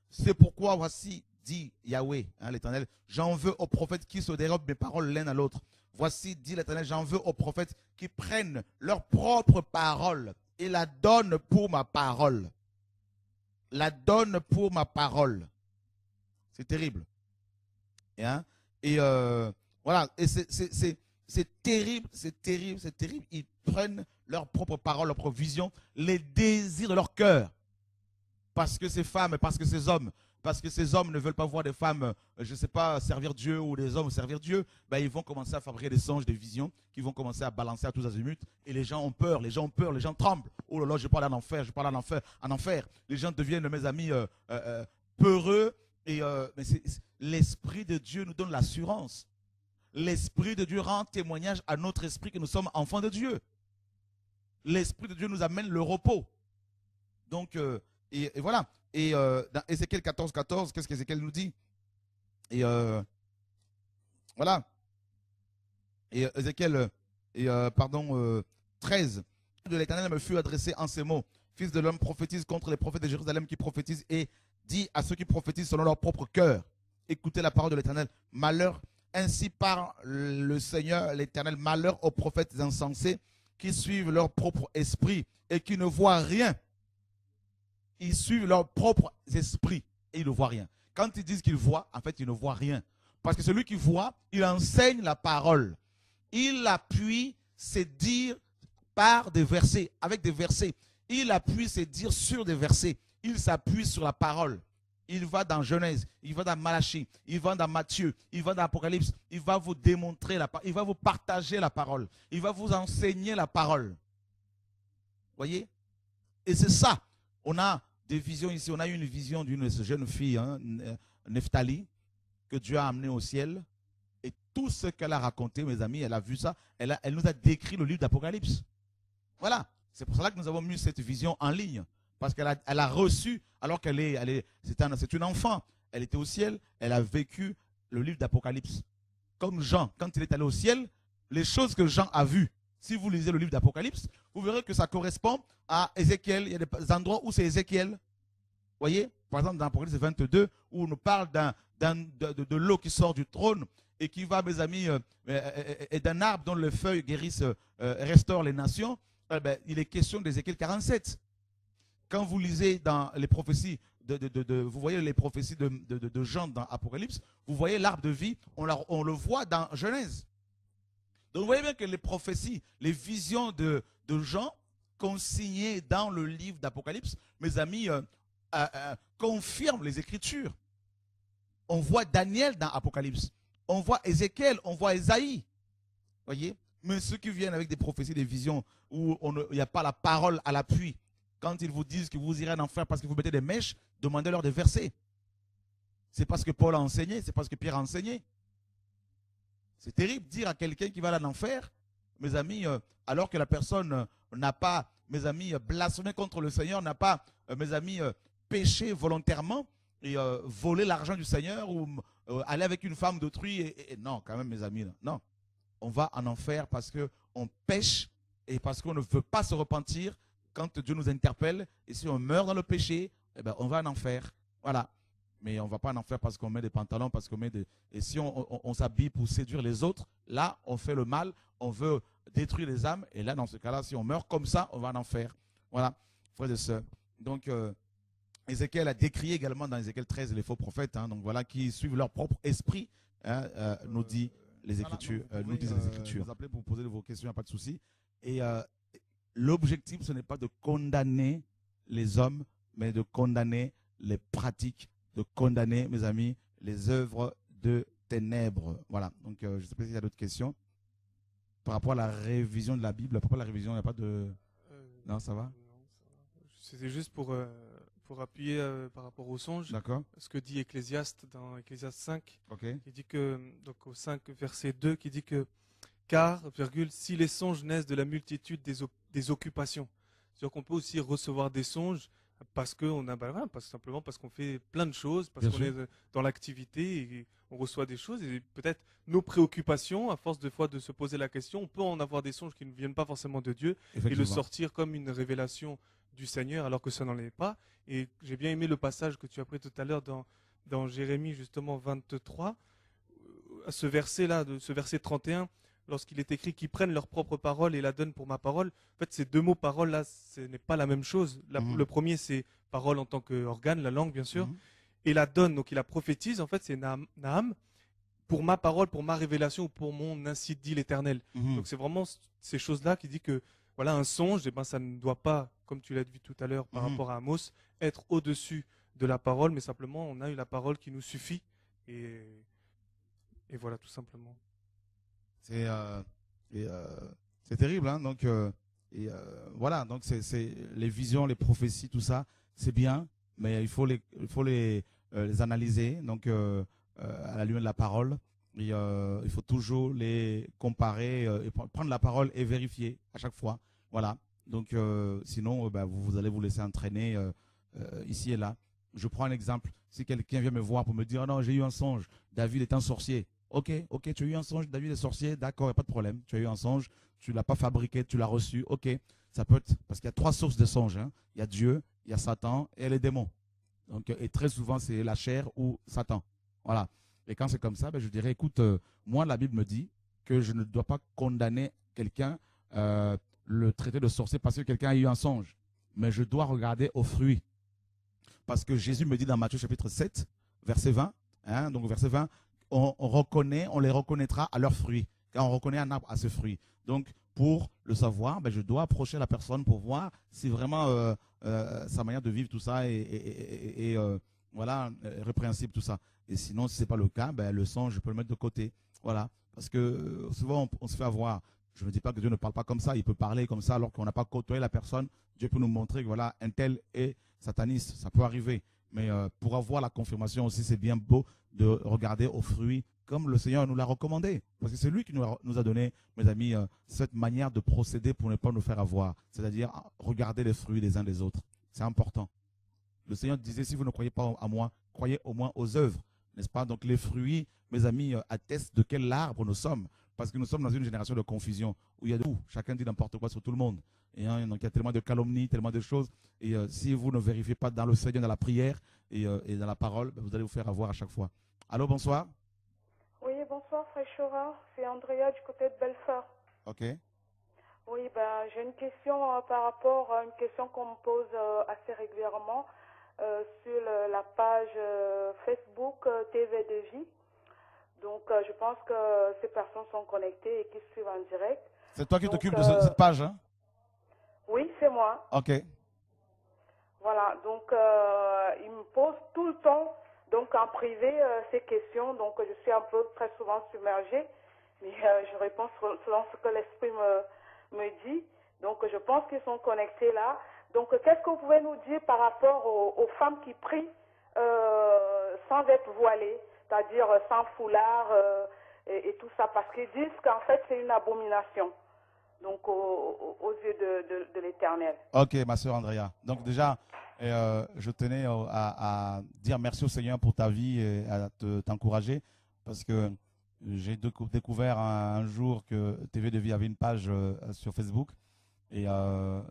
C'est pourquoi, voici, dit Yahweh, hein, l'Éternel, j'en veux aux prophètes qui se dérobent mes paroles l'un à l'autre. Voici, dit l'Éternel, j'en veux aux prophètes qui prennent leur propre parole et la donnent pour ma parole. La donnent pour ma parole. C'est terrible. Et voilà, et c'est terrible, c'est terrible, c'est terrible. Ils prennent leur propre parole, leur propre vision, les désirs de leur cœur. Parce que ces femmes, parce que ces hommes ne veulent pas voir des femmes, je ne sais pas, servir Dieu ou des hommes servir Dieu, ben ils vont commencer à fabriquer des songes, des visions, qui vont commencer à balancer à tous azimuts. Et les gens ont peur, les gens tremblent. Oh là là, je parle en enfer, en enfer. Les gens deviennent, mes amis, peureux. Mais l'Esprit de Dieu nous donne l'assurance. L'Esprit de Dieu rend témoignage à notre esprit que nous sommes enfants de Dieu. L'Esprit de Dieu nous amène le repos. Donc, et voilà. Et dans Ézéchiel 14, qu'est-ce qu'Ézéchiel nous dit? Et voilà. Et Ézéchiel, 13, de l'Éternel me fut adressé en ces mots. Fils de l'homme, prophétise contre les prophètes de Jérusalem qui prophétisent et dit à ceux qui prophétisent selon leur propre cœur. Écoutez la parole de l'Éternel. Malheur, ainsi par le Seigneur l'Éternel, malheur aux prophètes insensés qui suivent leur propre esprit et qui ne voient rien. Ils suivent leur propre esprit et ils ne voient rien. Quand ils disent qu'ils voient, en fait, ils ne voient rien. Parce que celui qui voit, il enseigne la parole. Il appuie ses dires par des versets, avec des versets. Il appuie ses dires sur des versets. Il s'appuie sur la parole. Il va dans Genèse, il va dans Malachie, il va dans Matthieu, il va dans Apocalypse. Il va vous démontrer la parole, il va vous partager la parole. Il va vous enseigner la parole. Voyez? Et c'est ça. On a des visions ici. On a eu une vision d'une jeune fille, hein, Nephtali, que Dieu a amenée au ciel. Et tout ce qu'elle a raconté, mes amis, elle a vu ça. Elle nous a décrit le livre d'Apocalypse. Voilà. C'est pour cela que nous avons mis cette vision en ligne. Parce qu'elle a reçu, alors c'est une enfant. Elle était au ciel, elle a vécu le livre d'Apocalypse. Comme Jean, quand il est allé au ciel, les choses que Jean a vues, si vous lisez le livre d'Apocalypse, vous verrez que ça correspond à Ézéchiel. Il y a des endroits où c'est Ézéchiel. Vous voyez? Par exemple, dans Apocalypse 22, où on nous parle de l'eau qui sort du trône et qui va, mes amis, et d'un arbre dont les feuilles guérissent, restaurent les nations. Il est question d'Ézéchiel 47. Quand vous lisez dans les prophéties, vous voyez les prophéties de Jean dans Apocalypse, vous voyez l'arbre de vie, on le voit dans Genèse. Donc vous voyez bien que les prophéties, les visions de Jean, consignées dans le livre d'Apocalypse, mes amis, confirment les Écritures. On voit Daniel dans Apocalypse, on voit Ézéchiel, on voit Ésaïe. Voyez? Mais ceux qui viennent avec des prophéties, des visions, où il n'y a pas la parole à l'appui, quand ils vous disent que vous irez en enfer parce que vous mettez des mèches, demandez-leur des versets. C'est parce que Paul a enseigné, c'est parce que Pierre a enseigné. C'est terrible de dire à quelqu'un qui va en enfer, mes amis, alors que la personne n'a pas, mes amis, blasphémé contre le Seigneur, n'a pas, mes amis, péché volontairement et volé l'argent du Seigneur ou aller avec une femme d'autrui. Et non, quand même, mes amis, non. On va en enfer parce qu'on pêche et parce qu'on ne veut pas se repentir quand Dieu nous interpelle. Et si on meurt dans le péché, eh ben, on va en enfer. Voilà. Mais on ne va pas en enfer parce qu'on met des pantalons, parce qu'on met des... Et si on s'habille pour séduire les autres, là, on fait le mal, on veut détruire les âmes. Et là, dans ce cas-là, si on meurt comme ça, on va en enfer. Voilà, frères et sœurs. Donc, Ézéchiel a décrié également dans Ézéchiel 13 les faux prophètes, hein, donc voilà, qui suivent leur propre esprit, hein, nous dit les Écritures, nous disent les Écritures. Vous appelez pour poser vos questions, il n'y a pas de souci. Et l'objectif, ce n'est pas de condamner les hommes, mais de condamner les pratiques, de condamner, mes amis, les œuvres de ténèbres. Voilà. Donc, je ne sais pas s'il y a d'autres questions. Par rapport à la révision de la Bible, par rapport à la révision, il n'y a pas de... Non, ça va? Non, ça va. C'était juste pour appuyer par rapport au songe. D'accord. Ce que dit Ecclésiaste dans Ecclésiaste 5, Ok. qui dit que, donc au 5 verset 2, qui dit que, car, virgule, si les songes naissent de la multitude des occupations. C'est-à-dire qu'on peut aussi recevoir des songes parce qu'on a, voilà, simplement parce qu'on fait plein de choses, parce Bien qu'on sûr. est dans l'activité et on reçoit des choses et peut-être nos préoccupations, à force de fois de se poser la question, on peut en avoir des songes qui ne viennent pas forcément de Dieu et le Effectivement. sortir comme une révélation du Seigneur alors que ça n'en est pas. Et j'ai bien aimé le passage que tu as pris tout à l'heure dans Jérémie justement 23, à ce verset-là, de ce verset 31, lorsqu'il est écrit qu'ils prennent leur propre parole et la donnent pour ma parole. En fait, ces deux mots parole là, ce n'est pas la même chose. Mhm. Le premier, c'est parole en tant qu'organe, la langue bien sûr. Mhm. Et la donne, donc il la prophétise, en fait, c'est Naham, pour ma parole, pour ma révélation, ou pour mon ainsi dit l'Éternel. Mhm. Donc c'est vraiment ces choses-là qui dit que voilà un songe, eh ben ça ne doit pas, comme tu l'as dit tout à l'heure par Mhm. rapport à Amos, être au-dessus de la parole, mais simplement on a eu la parole qui nous suffit et voilà tout simplement. C'est c'est terrible, hein. Donc voilà, donc c'est les visions, les prophéties, tout ça, c'est bien, mais il faut les analyser. Donc à la lumière de la parole, et, il faut toujours les comparer et prendre la parole et vérifier à chaque fois. Voilà. Donc sinon, vous allez vous laisser entraîner ici et là. Je prends un exemple. Si quelqu'un vient me voir pour me dire, oh non, j'ai eu un songe, David est un sorcier. Ok, tu as eu un songe, David est sorcier, d'accord, il n'y a pas de problème. Tu as eu un songe, tu l'as pas fabriqué, tu l'as reçu, ok. Ça peut être, parce qu'il y a trois sources de songes, hein. Il y a Dieu, il y a Satan et les démons. Donc, et très souvent, c'est la chair ou Satan. Voilà. Et quand c'est comme ça, je dirais, écoute, moi, la Bible me dit que je ne dois pas condamner quelqu'un, le traiter de sorcier parce que quelqu'un a eu un songe. Mais je dois regarder aux fruits. Parce que Jésus me dit dans Matthieu chapitre 7, verset 20, hein, donc verset 20, on les reconnaîtra à leurs fruits. Car on reconnaît un arbre à ses fruits. Donc, pour le savoir, je dois approcher la personne pour voir si vraiment sa manière de vivre tout ça est voilà, répréhensible, tout ça. Et sinon, si c'est pas le cas, le songe, je peux le mettre de côté. Voilà. Parce que souvent, on se fait avoir. Je ne dis pas que Dieu ne parle pas comme ça. Il peut parler comme ça alors qu'on n'a pas côtoyé la personne. Dieu peut nous montrer que voilà, un tel est sataniste. Ça peut arriver. Mais pour avoir la confirmation aussi, c'est bien beau de regarder aux fruits comme le Seigneur nous l'a recommandé. Parce que c'est lui qui nous a donné, mes amis, cette manière de procéder pour ne pas nous faire avoir. C'est-à-dire regarder les fruits des uns des autres. C'est important. Le Seigneur disait, si vous ne croyez pas à moi, croyez au moins aux œuvres. N'est-ce pas? Donc les fruits, mes amis, attestent de quel arbre nous sommes. Parce que nous sommes dans une génération de confusion, où il y a de tout. Chacun dit n'importe quoi sur tout le monde. Et donc il y a tellement de calomnies, tellement de choses. Et si vous ne vérifiez pas dans le Seigneur, dans la prière et dans la parole, vous allez vous faire avoir à chaque fois. Allô, bonsoir. Oui, bonsoir, Frère Chora. C'est Andrea du côté de Belfort. Ok. Oui, j'ai une question par rapport à une question qu'on me pose assez régulièrement sur la page Facebook TV de Vie. Donc, je pense que ces personnes sont connectées et qui suivent en direct. C'est toi qui t'occupes de cette page, hein? Oui, c'est moi. Ok. Voilà, donc ils me posent tout le temps, donc en privé, ces questions. Donc, je suis un peu très souvent submergée, mais je réponds selon ce que l'Esprit me dit. Donc, je pense qu'ils sont connectés là. Donc, qu'est-ce que vous pouvez nous dire par rapport aux femmes qui prient sans être voilées, c'est-à-dire sans foulard et tout ça, parce qu'ils disent qu'en fait, c'est une abomination, donc aux yeux de l'Éternel. Ok, ma sœur Andrea. Donc déjà, je tenais à dire merci au Seigneur pour ta vie et à t'encourager, parce que j'ai découvert un jour que TV de Vie avait une page sur Facebook. Et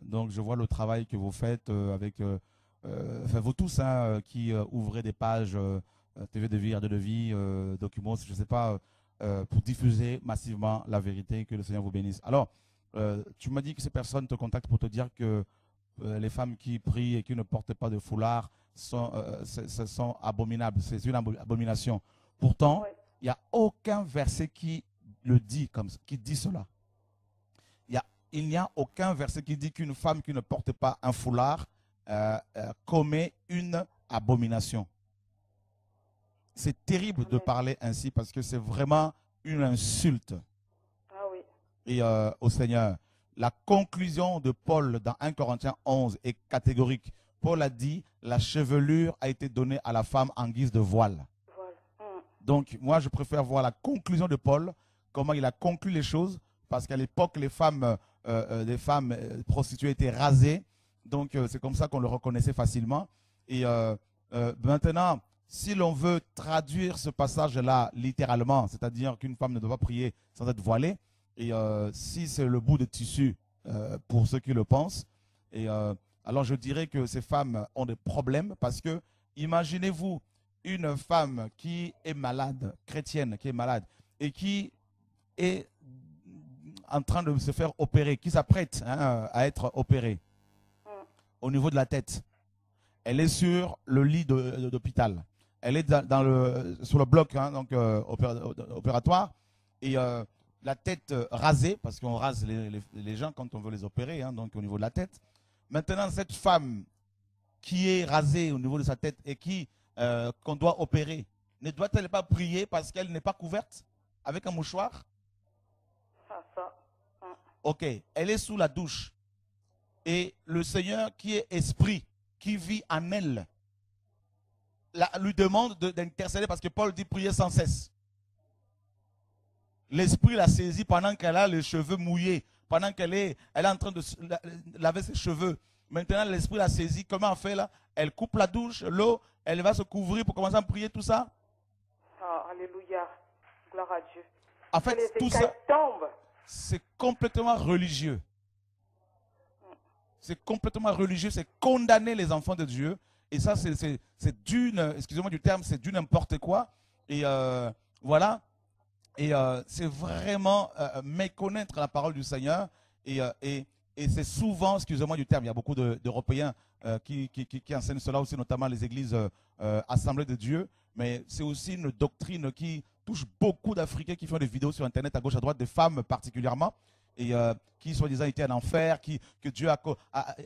donc, je vois le travail que vous faites avec, enfin, vous tous, hein, qui ouvrez des pages TV de Vie, Radio de Vie, Documos, je ne sais pas, pour diffuser massivement la vérité. Que le Seigneur vous bénisse. Alors, tu m'as dit que ces personnes te contactent pour te dire que les femmes qui prient et qui ne portent pas de foulard sont abominables. C'est une abomination. Pourtant, Ouais. il n'y a aucun verset qui le dit comme ça, qui dit cela. Il n'y a aucun verset qui dit qu'une femme qui ne porte pas un foulard commet une abomination. C'est terrible de parler ainsi parce que c'est vraiment une insulte Ah oui. et, au Seigneur. La conclusion de Paul dans 1 Corinthiens 11 est catégorique. Paul a dit, la chevelure a été donnée à la femme en guise de voile. Voilà. Donc, moi, je préfère voir la conclusion de Paul, comment il a conclu les choses, parce qu'à l'époque, les femmes prostituées étaient rasées. Donc, c'est comme ça qu'on le reconnaissait facilement. Et maintenant, si l'on veut traduire ce passage-là littéralement, c'est-à-dire qu'une femme ne doit pas prier sans être voilée, et si c'est le bout de tissu pour ceux qui le pensent, et alors je dirais que ces femmes ont des problèmes parce que, imaginez-vous, une femme qui est malade, chrétienne, qui est malade, et qui est en train de se faire opérer, qui s'apprête à être opérée au niveau de la tête. Elle est sur le lit d'hôpital. Elle est sur le bloc opératoire et la tête rasée, parce qu'on rase les gens quand on veut les opérer, donc au niveau de la tête. Maintenant, cette femme qui est rasée au niveau de sa tête et qu'on doit opérer, ne doit-elle pas prier parce qu'elle n'est pas couverte avec un mouchoir? Ah, ça. Ok, elle est sous la douche. Et le Seigneur qui est esprit, qui vit en elle, lui demande d'intercéder parce que Paul dit prier sans cesse. L'esprit la saisit pendant qu'elle a les cheveux mouillés, pendant qu'elle est en train de laver ses cheveux. Maintenant, l'esprit la saisit. Comment elle fait là? Elle coupe la douche, l'eau, elle va se couvrir pour commencer à prier, tout ça. Ah, alléluia. Gloire à Dieu. En fait, Les tout écailles ça, tombent. c'est complètement religieux. C'est complètement religieux, c'est condamner les enfants de Dieu. Et ça, c'est d'une, excusez-moi du terme, c'est du n'importe quoi. Et voilà. Et c'est vraiment méconnaître la parole du Seigneur. Et c'est souvent, excusez-moi du terme, il y a beaucoup d'Européens qui enseignent cela aussi, notamment les églises assemblées de Dieu. Mais c'est aussi une doctrine qui touche beaucoup d'Africains qui font des vidéos sur Internet à gauche, à droite, des femmes particulièrement. Et qui soi-disant étaient en enfer, que Dieu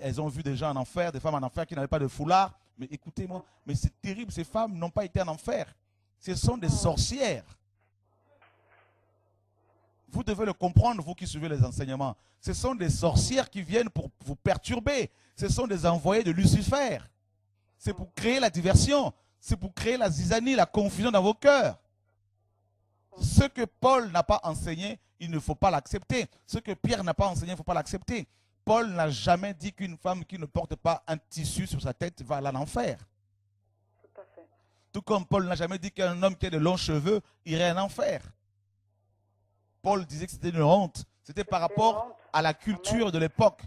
elles ont vu des gens en enfer, des femmes en enfer qui n'avaient pas de foulard. Mais écoutez-moi, mais c'est terrible, ces femmes n'ont pas été en enfer. Ce sont des sorcières. Vous devez le comprendre, vous qui suivez les enseignements. Ce sont des sorcières qui viennent pour vous perturber. Ce sont des envoyés de Lucifer. C'est pour créer la diversion. C'est pour créer la zizanie, la confusion dans vos cœurs. Ce que Paul n'a pas enseigné, il ne faut pas l'accepter. Ce que Pierre n'a pas enseigné, il ne faut pas l'accepter. Paul n'a jamais dit qu'une femme qui ne porte pas un tissu sur sa tête va aller en enfer. Tout à fait. Tout comme Paul n'a jamais dit qu'un homme qui a de longs cheveux irait en enfer. Paul disait que c'était une honte. C'était par rapport à la culture de l'époque.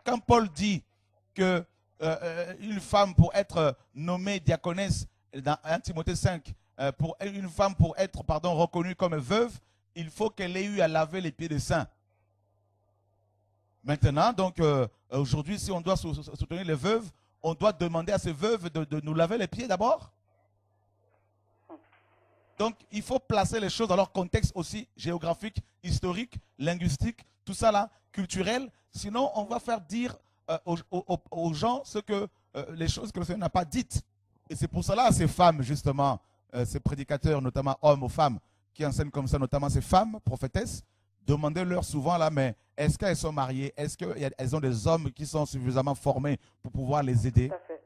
Quand Paul dit que une femme pour être nommée diaconesse, dans 1 Timothée 5, pour une femme pour être reconnue comme veuve, il faut qu'elle ait eu à laver les pieds des saints. Maintenant, donc, aujourd'hui, si on doit soutenir les veuves, on doit demander à ces veuves de nous laver les pieds d'abord. Donc, il faut placer les choses dans leur contexte aussi géographique, historique, linguistique, tout ça là, culturel. Sinon, on va faire dire aux gens les choses que le Seigneur n'a pas dites. Et c'est pour cela, ces femmes, justement, ces prédicateurs, notamment hommes ou femmes, qui enseignent comme ça, notamment ces femmes prophétesses, demandez-leur souvent là, mais est-ce qu'elles sont mariées? Est-ce qu'elles ont des hommes qui sont suffisamment formés pour pouvoir les aider? Tout à fait.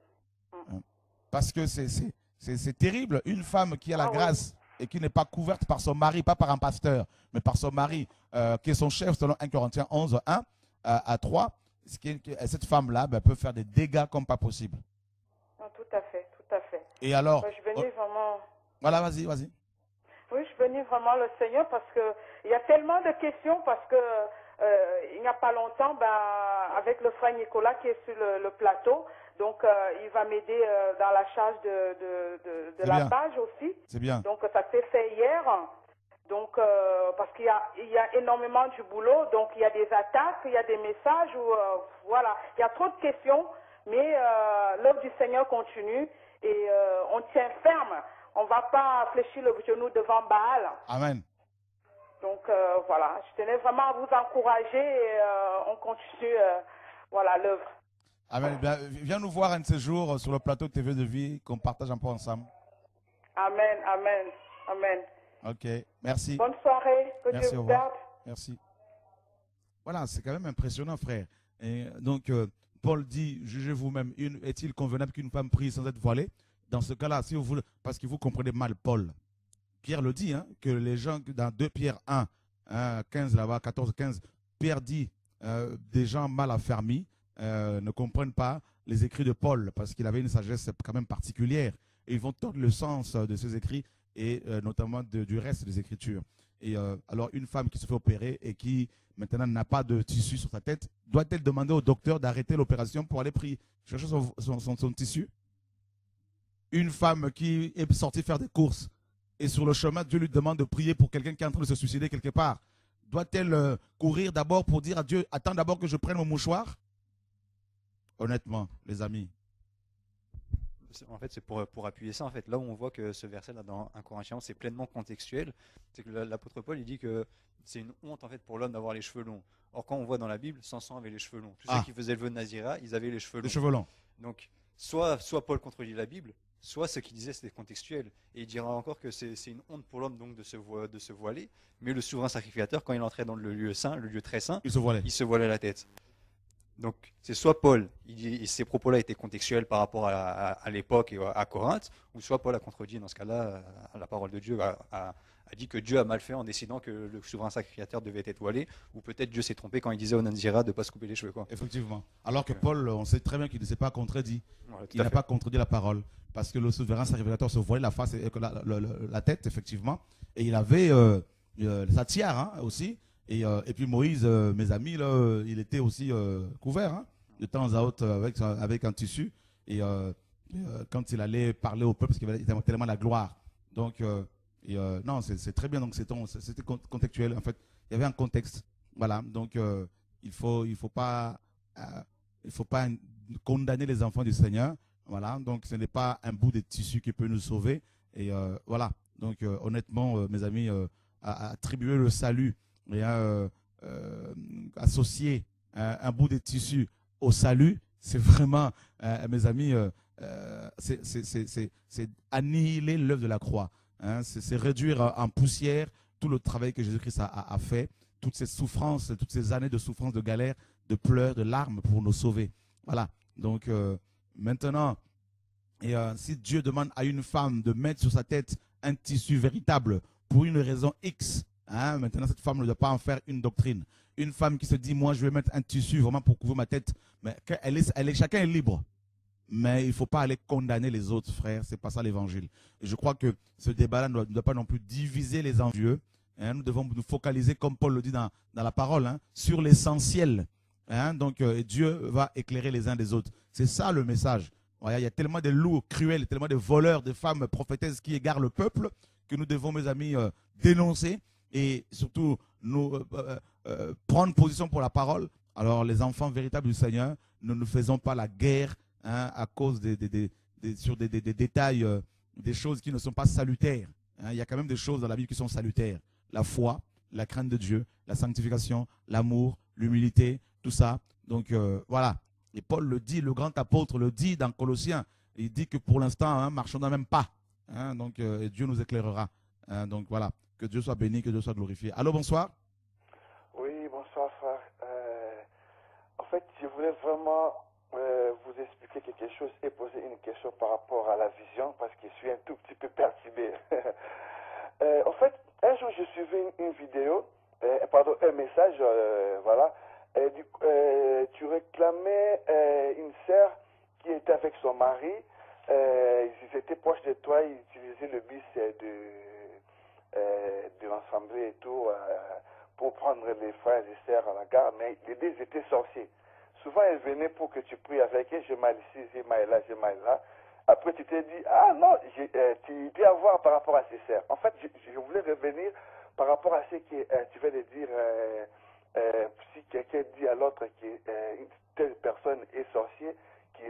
Parce que c'est terrible. Une femme qui a la grâce et qui n'est pas couverte par son mari, pas par un pasteur, mais par son mari, qui est son chef, selon 1 Corinthiens 11, 1 à 3, cette femme-là peut faire des dégâts comme pas possible. Non, tout à fait, tout à fait. Et alors... Je venais vraiment... Voilà, vas-y. Oui, je venais vraiment le Seigneur parce que il y a tellement de questions parce que il n'y a pas longtemps, avec le frère Nicolas qui est sur le plateau, donc il va m'aider dans la charge de la page aussi. C'est bien. Donc ça s'est fait hier. Donc, parce qu'il y a énormément du boulot, donc il y a des attaques, il y a des messages, où, voilà, il y a trop de questions, mais l'œuvre du Seigneur continue et on tient ferme. On ne va pas fléchir le genou devant Baal. Amen. Donc, voilà, je tenais vraiment à vous encourager et on continue, voilà, l'œuvre. Amen. Bien, viens nous voir un de ces jours sur le plateau de TV de Vie, qu'on partage un peu ensemble. Amen, amen, amen. Ok, merci. Bonne soirée, que Merci, Dieu au vous revoir. garde. Merci. Voilà, c'est quand même impressionnant, frère. Et donc, Paul dit, jugez vous-même, est-il convenable qu'une femme prie sans être voilée? Dans ce cas-là, si vous voulez, parce que vous comprenez mal Paul, Pierre le dit, hein, que les gens, dans 2 Pierre 1, 15 là-bas, 14, 15, Pierre dit, des gens mal affermis ne comprennent pas les écrits de Paul, parce qu'il avait une sagesse quand même particulière. Et ils vont tordre le sens de ces écrits, et notamment du reste des Écritures. Et alors, une femme qui se fait opérer et qui maintenant n'a pas de tissu sur sa tête, doit-elle demander au docteur d'arrêter l'opération pour aller chercher son tissu? Une femme qui est sortie faire des courses et sur le chemin, Dieu lui demande de prier pour quelqu'un qui est en train de se suicider quelque part. Doit-elle courir d'abord pour dire à Dieu, attends d'abord que je prenne mon mouchoir? Honnêtement, les amis. En fait, c'est pour appuyer ça. En fait, là où on voit que ce verset-là dans 1 Corinthiens, c'est pleinement contextuel. C'est que l'apôtre Paul, il dit que c'est une honte en fait pour l'homme d'avoir les cheveux longs. Or, quand on voit dans la Bible, Samson avait les cheveux longs. Tous ceux qui faisaient le vœu de Nazira, ils avaient les cheveux longs. Les cheveux longs. Donc, soit Paul contredit la Bible, soit ce qu'il disait c'était contextuel. Et il dira encore que c'est une honte pour l'homme donc de se voiler. Mais le souverain sacrificateur, quand il entrait dans le lieu saint, le lieu très saint, il se voilait la tête. Donc, c'est soit Paul, ces propos-là étaient contextuels par rapport à l'époque et à Corinthe, ou soit Paul a contredit, dans ce cas-là, la parole de Dieu a dit que Dieu a mal fait en décidant que le souverain sacrificateur devait être voilé, ou peut-être Dieu s'est trompé quand il disait au Nanzira de ne pas se couper les cheveux. Quoi. Effectivement. Alors que Paul, on sait très bien qu'il ne s'est pas contredit. Voilà, il n'a pas contredit la parole. Parce que le souverain sacrificateur se voilait la face et la tête, effectivement. Et il avait sa tiare hein, aussi. Et puis Moïse, mes amis, là, il était aussi couvert, hein, de temps à autre avec un tissu. Et quand il allait parler au peuple, parce qu'il avait tellement la gloire. Donc, non, c'est très bien. Donc, c'était contextuel. En fait, il y avait un contexte. Voilà. Donc, il faut pas condamner les enfants du Seigneur. Voilà. Donc, ce n'est pas un bout de tissu qui peut nous sauver. Et voilà. Donc, honnêtement, mes amis, attribuer le salut et associer un bout de tissu au salut, c'est vraiment, mes amis, c'est annihiler l'œuvre de la croix. Hein, c'est réduire en poussière tout le travail que Jésus-Christ a fait, toutes ces souffrances, toutes ces années de souffrance, de galère, de pleurs, de larmes pour nous sauver. Voilà. Donc, maintenant, si Dieu demande à une femme de mettre sur sa tête un tissu véritable pour une raison X, hein, maintenant, cette femme ne doit pas en faire une doctrine. Une femme qui se dit, moi, je vais mettre un tissu vraiment pour couvrir ma tête, mais chacun est libre. Mais il ne faut pas aller condamner les autres, frères. Ce n'est pas ça l'évangile. Et je crois que ce débat-là ne doit pas non plus diviser les envieux. Hein, nous devons nous focaliser, comme Paul le dit dans la parole, hein, sur l'essentiel. Hein, donc, Dieu va éclairer les uns des autres. C'est ça le message. Il y a tellement de loups cruels, tellement de voleurs, de femmes prophétesses qui égarent le peuple que nous devons, mes amis, dénoncer. Et surtout, nous prendre position pour la parole. Alors, les enfants véritables du Seigneur, nous ne faisons pas la guerre hein, à cause sur des détails, des choses qui ne sont pas salutaires. Hein. Il y a quand même des choses dans la Bible qui sont salutaires. La foi, la crainte de Dieu, la sanctification, l'amour, l'humilité, tout ça. Donc, voilà. Et Paul le dit, le grand apôtre le dit dans Colossiens. Il dit que pour l'instant, hein, marchons dans même pas. Hein, donc, Dieu nous éclairera. Hein, donc, voilà. Que Dieu soit béni, que Dieu soit glorifié. Allô, bonsoir. Oui, bonsoir, frère. En fait, je voulais vraiment vous expliquer quelque chose et poser une question par rapport à la vision, parce que je suis un tout petit peu perturbé. En fait, un jour, je suivais une vidéo, un message, voilà. Tu réclamais une sœur qui était avec son mari. Ils étaient proches de toi, ils utilisaient le bus de l'Assemblée et tout pour prendre les frères et sœurs à la gare, mais les deux étaient sorciers. Souvent, elles venaient pour que tu pries avec elles, je m'aille ici, je m'aille là, je m'aille là. Après, tu t'es dit, ah non, tu peux avoir par rapport à ces sœurs. En fait, je voulais revenir par rapport à ce que tu viens de dire, si quelqu'un dit à l'autre que telle personne est sorcier, qui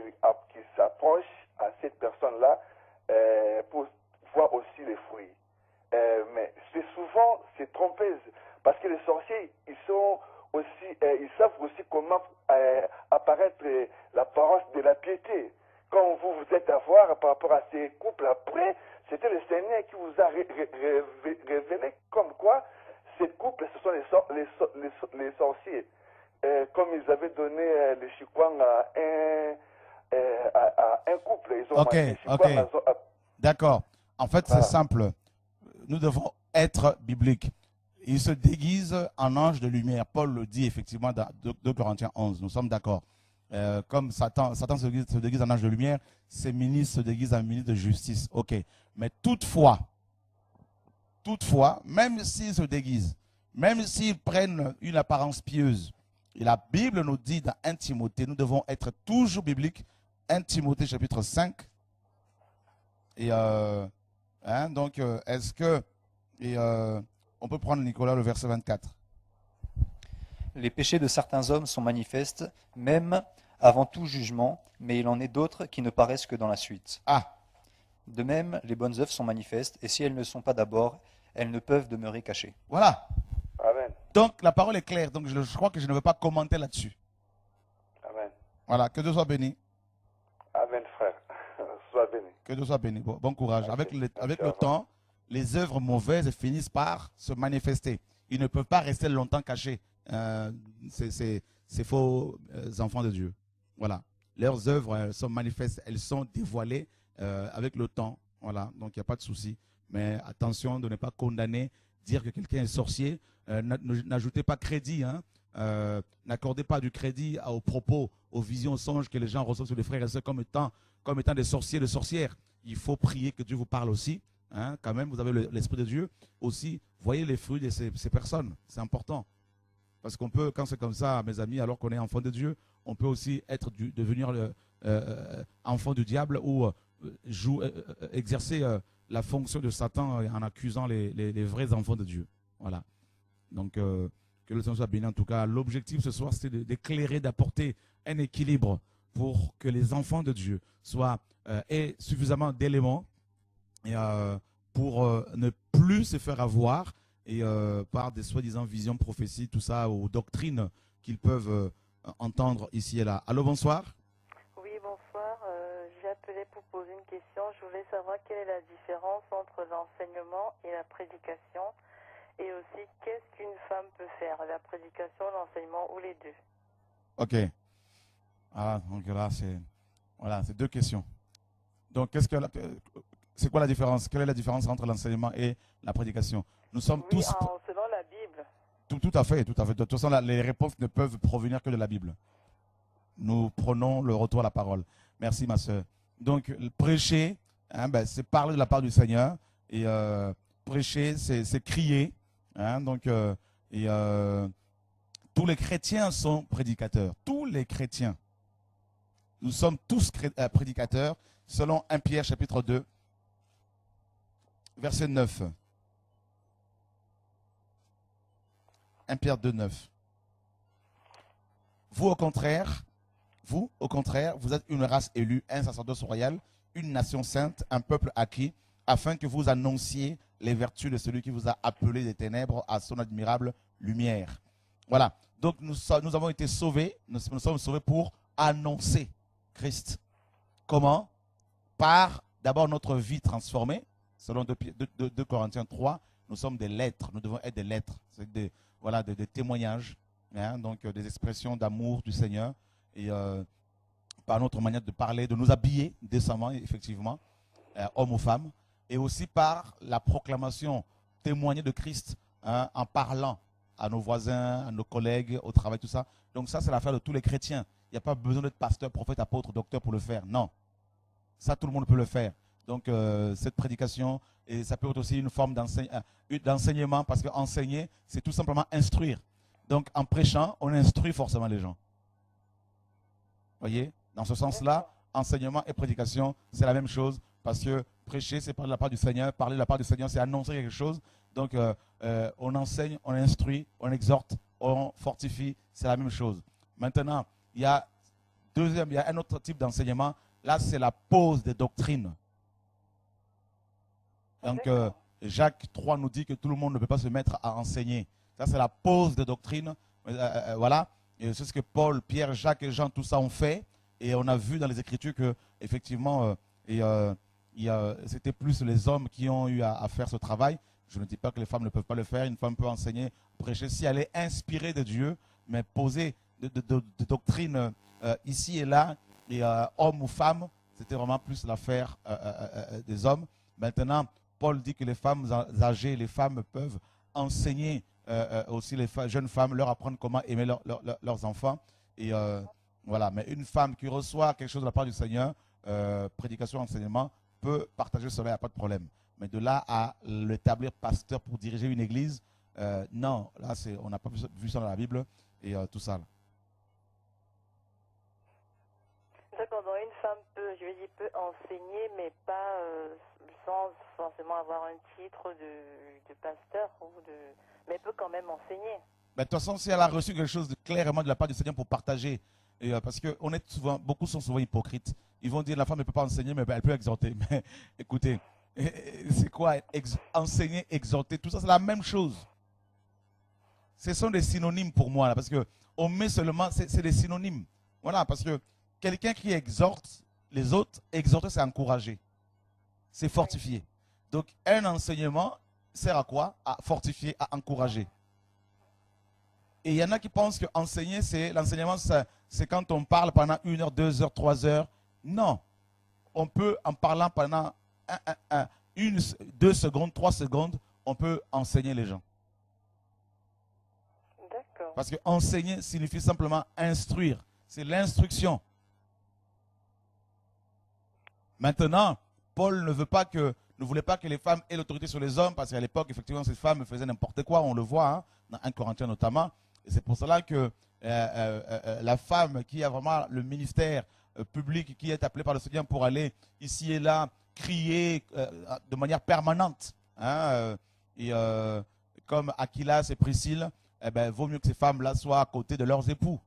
s'approche à cette personne-là pour voir aussi les fruits. Mais c'est souvent, c'est trompeuse, parce que les sorciers, ils sont aussi, ils savent aussi comment apparaître l'apparence de la piété. Quand vous êtes à voir par rapport à ces couples après, c'était le Seigneur qui vous a révélé comme quoi ces couples, ce sont les sorciers. Comme ils avaient donné le chikwang à un couple. Ils ont mangé le chikwang D'accord. En fait, Voilà. c'est simple. Nous devons être bibliques. Il se déguise en ange de lumière. Paul le dit effectivement dans 2 Corinthiens 11. Nous sommes d'accord. Comme Satan se déguise en ange de lumière, ses ministres se déguisent en ministres de justice. Ok. Mais toutefois, même s'ils se déguisent, même s'ils prennent une apparence pieuse, et la Bible nous dit dans 1 Timothée, nous devons être toujours bibliques. 1 Timothée chapitre 5. Et donc, est-ce que on peut prendre Nicolas le verset 24? Les péchés de certains hommes sont manifestes, même avant tout jugement, mais il en est d'autres qui ne paraissent que dans la suite. Ah, De même, les bonnes œuvres sont manifestes, et si elles ne sont pas d'abord, elles ne peuvent demeurer cachées. voilà. Amen. Donc, la parole est claire. Donc, je crois que je ne vais pas commenter là-dessus. Amen. Voilà, que Dieu soit béni. Amen, frère. Sois béni. Que Dieu soit béni. Bon courage. Merci. Avec Merci, le au revoir. temps, les œuvres mauvaises finissent par se manifester. Ils ne peuvent pas rester longtemps cachés. Ces faux enfants de Dieu. Voilà. Leurs œuvres elles sont manifestes, elles sont dévoilées avec le temps. Voilà. Donc, il n'y a pas de souci. Mais attention de ne pas condamner, dire que quelqu'un est sorcier. N'ajoutez pas crédit. N'accordez pas du crédit aux propos, aux visions, aux songes que les gens reçoivent sur les frères et sœurs comme étant des sorciers, des sorcières. Il faut prier que Dieu vous parle aussi. Quand même, vous avez l'Esprit de Dieu. Aussi, voyez les fruits de ces personnes. C'est important. Parce qu'on peut, quand c'est comme ça, mes amis, alors qu'on est enfant de Dieu, on peut aussi devenir enfant du diable ou exercer la fonction de Satan en accusant les vrais enfants de Dieu. Voilà. Donc, que le Seigneur soit béni. En tout cas, l'objectif ce soir, c'est d'éclairer, d'apporter un équilibre pour que les enfants de Dieu aient suffisamment d'éléments et, pour ne plus se faire avoir et par des soi-disant visions, prophéties, tout ça, ou doctrines qu'ils peuvent entendre ici et là. Allô, bonsoir. Oui, bonsoir. J'ai appelé pour poser une question. Je voulais savoir quelle est la différence entre l'enseignement et la prédication. Et aussi, qu'est-ce qu'une femme peut faire? La prédication, l'enseignement ou les deux? Ok. Ah, donc là, c'est deux questions. Donc, c'est quoi la différence? Quelle est la différence entre l'enseignement et la prédication? Nous sommes Oui, tous... selon la Bible. Tout à fait, tout à fait. De toute façon, les réponses ne peuvent provenir que de la Bible. Nous prenons le retour à la parole. Merci, ma soeur. Donc, prêcher, c'est parler de la part du Seigneur. Et prêcher, c'est crier. Tous les chrétiens sont prédicateurs. Tous les chrétiens. Nous sommes tous prédicateurs, selon 1 Pierre chapitre 2, verset 9. 1 Pierre 2, 9. Vous, au contraire, vous êtes une race élue, un sacerdoce royal, une nation sainte, un peuple acquis, afin que vous annonciez les vertus de celui qui vous a appelé des ténèbres à son admirable lumière. Voilà. Donc, nous avons été sauvés, nous sommes sauvés pour annoncer Christ. Comment? Par d'abord notre vie transformée, selon 2 Corinthiens 3, nous sommes des lettres, nous devons être des lettres, c'est des témoignages, donc des expressions d'amour du Seigneur, et par notre manière de parler, de nous habiller décemment, effectivement, hommes ou femmes, et aussi par la proclamation, témoigner de Christ en parlant à nos voisins, à nos collègues, au travail, tout ça. Donc ça, c'est l'affaire de tous les chrétiens. Il n'y a pas besoin d'être pasteur, prophète, apôtre, docteur pour le faire. Non. Ça, tout le monde peut le faire. Donc, cette prédication, et ça peut être aussi une forme d'enseignement, parce qu'enseigner, c'est tout simplement instruire. Donc, en prêchant, on instruit forcément les gens. Voyez? Dans ce sens-là, enseignement et prédication, c'est la même chose, parce que prêcher, c'est parler de la part du Seigneur. Parler de la part du Seigneur, c'est annoncer quelque chose. Donc, on enseigne, on instruit, on exhorte, on fortifie, c'est la même chose. Maintenant, il y a un autre type d'enseignement. Là, c'est la pose des doctrines. Donc, Jacques 3 nous dit que tout le monde ne peut pas se mettre à enseigner. Ça, c'est la pose des doctrines. Voilà. Et c'est ce que Paul, Pierre, Jacques et Jean, tout ça ont fait. Et on a vu dans les Écritures que, effectivement, c'était plus les hommes qui ont eu à faire ce travail. Je ne dis pas que les femmes ne peuvent pas le faire. Une femme peut enseigner, prêcher si elle est inspirée de Dieu, mais poser de doctrines ici et là, et homme ou femme, c'était vraiment plus l'affaire des hommes. Maintenant, Paul dit que les femmes âgées, les femmes peuvent enseigner aussi les jeunes femmes, leur apprendre comment aimer leurs enfants. Et voilà. Mais une femme qui reçoit quelque chose de la part du Seigneur, prédication, enseignement, peut partager cela, il n'y a pas de problème. Mais de là à l'établir pasteur pour diriger une église, non, là on n'a pas vu ça dans la Bible et tout ça. Là. D'accord, donc une femme peut enseigner, mais pas sans forcément avoir un titre de pasteur, mais elle peut quand même enseigner. De toute façon, si elle a reçu quelque chose clairement de la part du Seigneur pour partager, et, parce que beaucoup sont souvent hypocrites. Ils vont dire la femme ne peut pas enseigner, mais elle peut exhorter. Mais écoutez, c'est quoi enseigner, exhorter, tout ça, c'est la même chose. Ce sont des synonymes pour moi, là, parce que on met seulement, c'est des synonymes. Voilà, parce que quelqu'un qui exhorte les autres, exhorter, c'est encourager. C'est fortifier. Donc, un enseignement sert à quoi? À fortifier, à encourager. Et il y en a qui pensent que enseigner, l'enseignement, c'est quand on parle pendant 1 heure, 2 heures, 3 heures. Non. On peut, en parlant pendant 2 secondes, 3 secondes, on peut enseigner les gens. D'accord. Parce que enseigner signifie simplement instruire. C'est l'instruction. Maintenant, Paul ne voulait pas que les femmes aient l'autorité sur les hommes, parce qu'à l'époque, effectivement, ces femmes faisaient n'importe quoi, on le voit, hein, dans 1 Corinthiens notamment. Et c'est pour cela que la femme qui a vraiment le ministère public, qui est appelée par le Seigneur pour aller ici et là, crier de manière permanente, hein, comme Aquilas et Priscille, eh ben, vaut mieux que ces femmes-là soient à côté de leurs époux.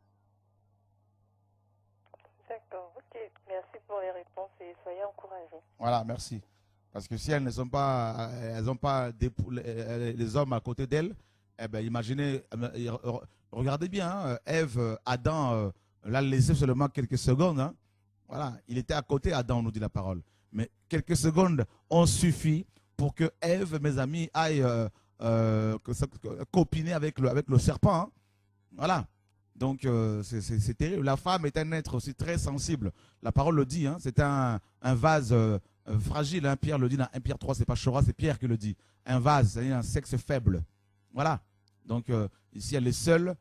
D'accord, ok. Merci pour les réponses et soyez encouragés. Voilà, merci. Parce que si elles n'ont pas les hommes à côté d'elles, eh ben, imaginez, regardez bien, hein, Ève, Adam l'a laissé seulement quelques secondes. Hein. Voilà, il était à côté, Adam, nous dit la parole. Mais quelques secondes ont suffi pour que Ève, mes amis, aille copiner avec le serpent. Hein. Voilà. Donc, c'est terrible. La femme est un être aussi très sensible. La parole le dit. Hein, c'est un vase fragile. Hein, Pierre le dit dans 1 Pierre 3, c'est pas Chora, c'est Pierre qui le dit. Un vase, c'est un sexe faible. Voilà. Donc, ici, elle est seule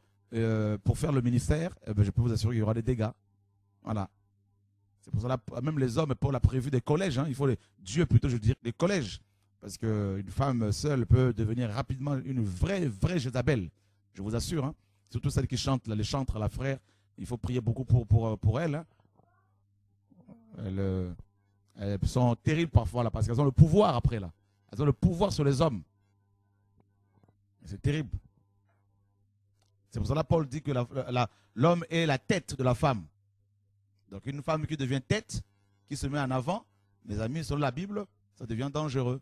pour faire le ministère. Eh ben, je peux vous assurer qu'il y aura des dégâts. Voilà. C'est pour cela, même les hommes, Paul a prévu des collèges. Hein, il faut Dieu plutôt, je dirais, des collèges. Parce qu'une femme seule peut devenir rapidement une vraie Jézabel. Je vous assure. Hein. Surtout celles qui chantent, là, les chantres, la frère. Il faut prier beaucoup pour elles. Hein. Elles sont terribles parfois, là, parce qu'elles ont le pouvoir après. Là. Elles ont le pouvoir sur les hommes. C'est terrible. C'est pour cela que Paul dit que l'homme est la tête de la femme. Donc une femme qui devient tête, qui se met en avant, mes amis, selon la Bible, ça devient dangereux.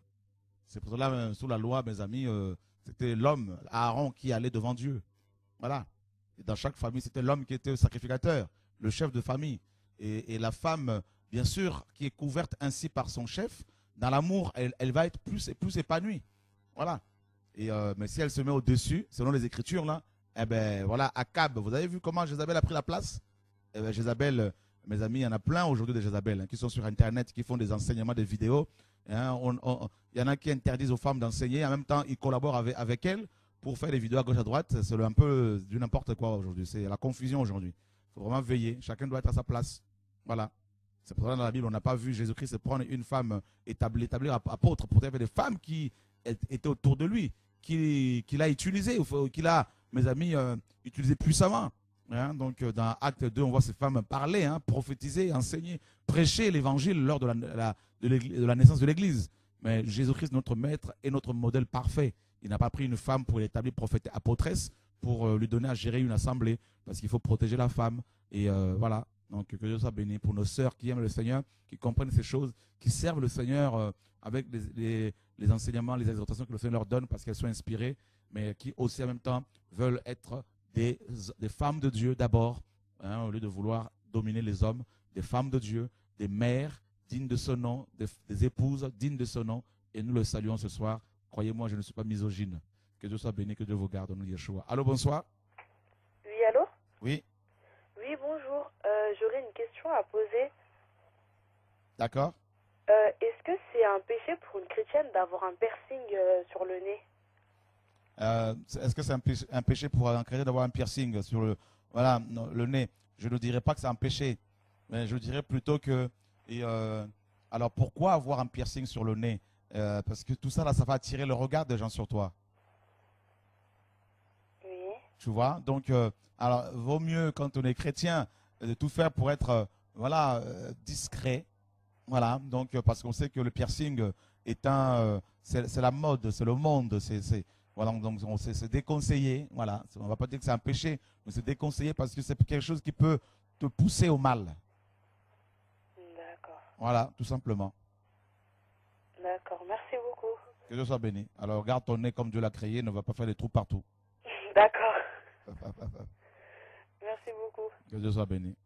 C'est pour cela, sous la loi, mes amis, c'était l'homme, Aaron, qui allait devant Dieu. Voilà. Et dans chaque famille, c'était l'homme qui était le sacrificateur, le chef de famille. Et la femme, bien sûr, qui est couverte ainsi par son chef, dans l'amour, elle va être plus épanouie. Voilà. Mais si elle se met au-dessus, selon les Écritures, là, eh ben voilà, Akab, vous avez vu comment Jézabel a pris la place? Eh ben, Jézabel, mes amis, il y en a plein aujourd'hui de Jézabel, hein, qui sont sur Internet, qui font des enseignements, des vidéos. Hein, il y en a qui interdisent aux femmes d'enseigner, en même temps, ils collaborent avec elles pour faire des vidéos à gauche à droite. C'est un peu du n'importe quoi aujourd'hui. C'est la confusion aujourd'hui. Il faut vraiment veiller. Chacun doit être à sa place. Voilà. C'est pour ça que dans la Bible, on n'a pas vu Jésus-Christ prendre une femme, établir apôtre, pour avoir des femmes qui étaient autour de lui, qu'il a utilisé, qu'il a, mes amis, utilisé puissamment. Hein, donc, dans Acte 2, on voit ces femmes parler, hein, prophétiser, enseigner, prêcher l'évangile lors de la naissance de l'Église. Mais Jésus-Christ, notre maître et notre modèle parfait. Il n'a pas pris une femme pour l'établir prophète et apôtresse pour lui donner à gérer une assemblée, parce qu'il faut protéger la femme. Et voilà. Donc, que Dieu soit béni pour nos sœurs qui aiment le Seigneur, qui comprennent ces choses, qui servent le Seigneur avec les enseignements, les exhortations que le Seigneur leur donne parce qu'elles sont inspirées, mais qui aussi en même temps veulent être des femmes de Dieu d'abord, hein, au lieu de vouloir dominer les hommes, des femmes de Dieu, des mères dignes de ce nom, des épouses dignes de ce nom. Et nous le saluons ce soir. Croyez-moi, je ne suis pas misogyne. Que Dieu soit béni, que Dieu vous garde au nom de Yeshua. Allô, bonsoir. Oui, allô? Oui. Oui, bonjour. J'aurais une question à poser. D'accord. Est-ce que c'est un péché pour une chrétienne d'avoir un piercing sur le nez? Est-ce que c'est un péché pour un chrétien d'avoir un piercing sur le nez? Je ne dirais pas que c'est un péché, mais je dirais plutôt que... alors pourquoi avoir un piercing sur le nez? Parce que tout ça, là, ça va attirer le regard des gens sur toi. Oui. Tu vois? Donc, alors, vaut mieux, quand on est chrétien, de tout faire pour être discret. Voilà, donc, parce qu'on sait que le piercing est c'est la mode, c'est le monde, voilà, donc c'est déconseillé. Voilà, on ne va pas dire que c'est un péché, mais c'est déconseillé parce que c'est quelque chose qui peut te pousser au mal. D'accord. Voilà, tout simplement. D'accord, merci beaucoup. Que Dieu soit béni. Alors, garde ton nez comme Dieu l'a créé, ne va pas faire des trous partout. D'accord. Merci beaucoup. Que Dieu soit béni.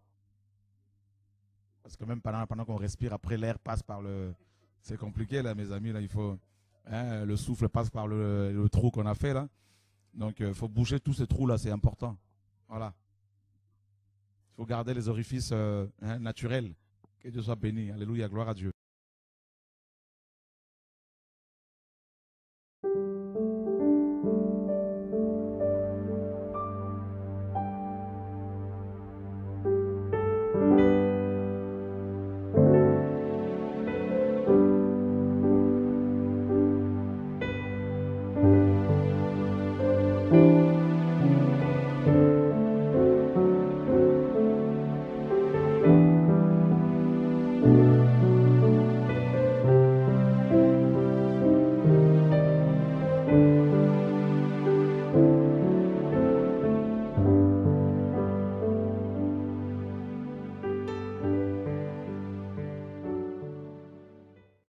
Parce que même pendant qu'on respire, après l'air passe par le... C'est compliqué là, mes amis, là, il faut... Hein, le souffle passe par le trou qu'on a fait là. Donc, il faut boucher tous ces trous là, c'est important. Voilà. Il faut garder les orifices naturels. Que Dieu soit béni. Alléluia, gloire à Dieu.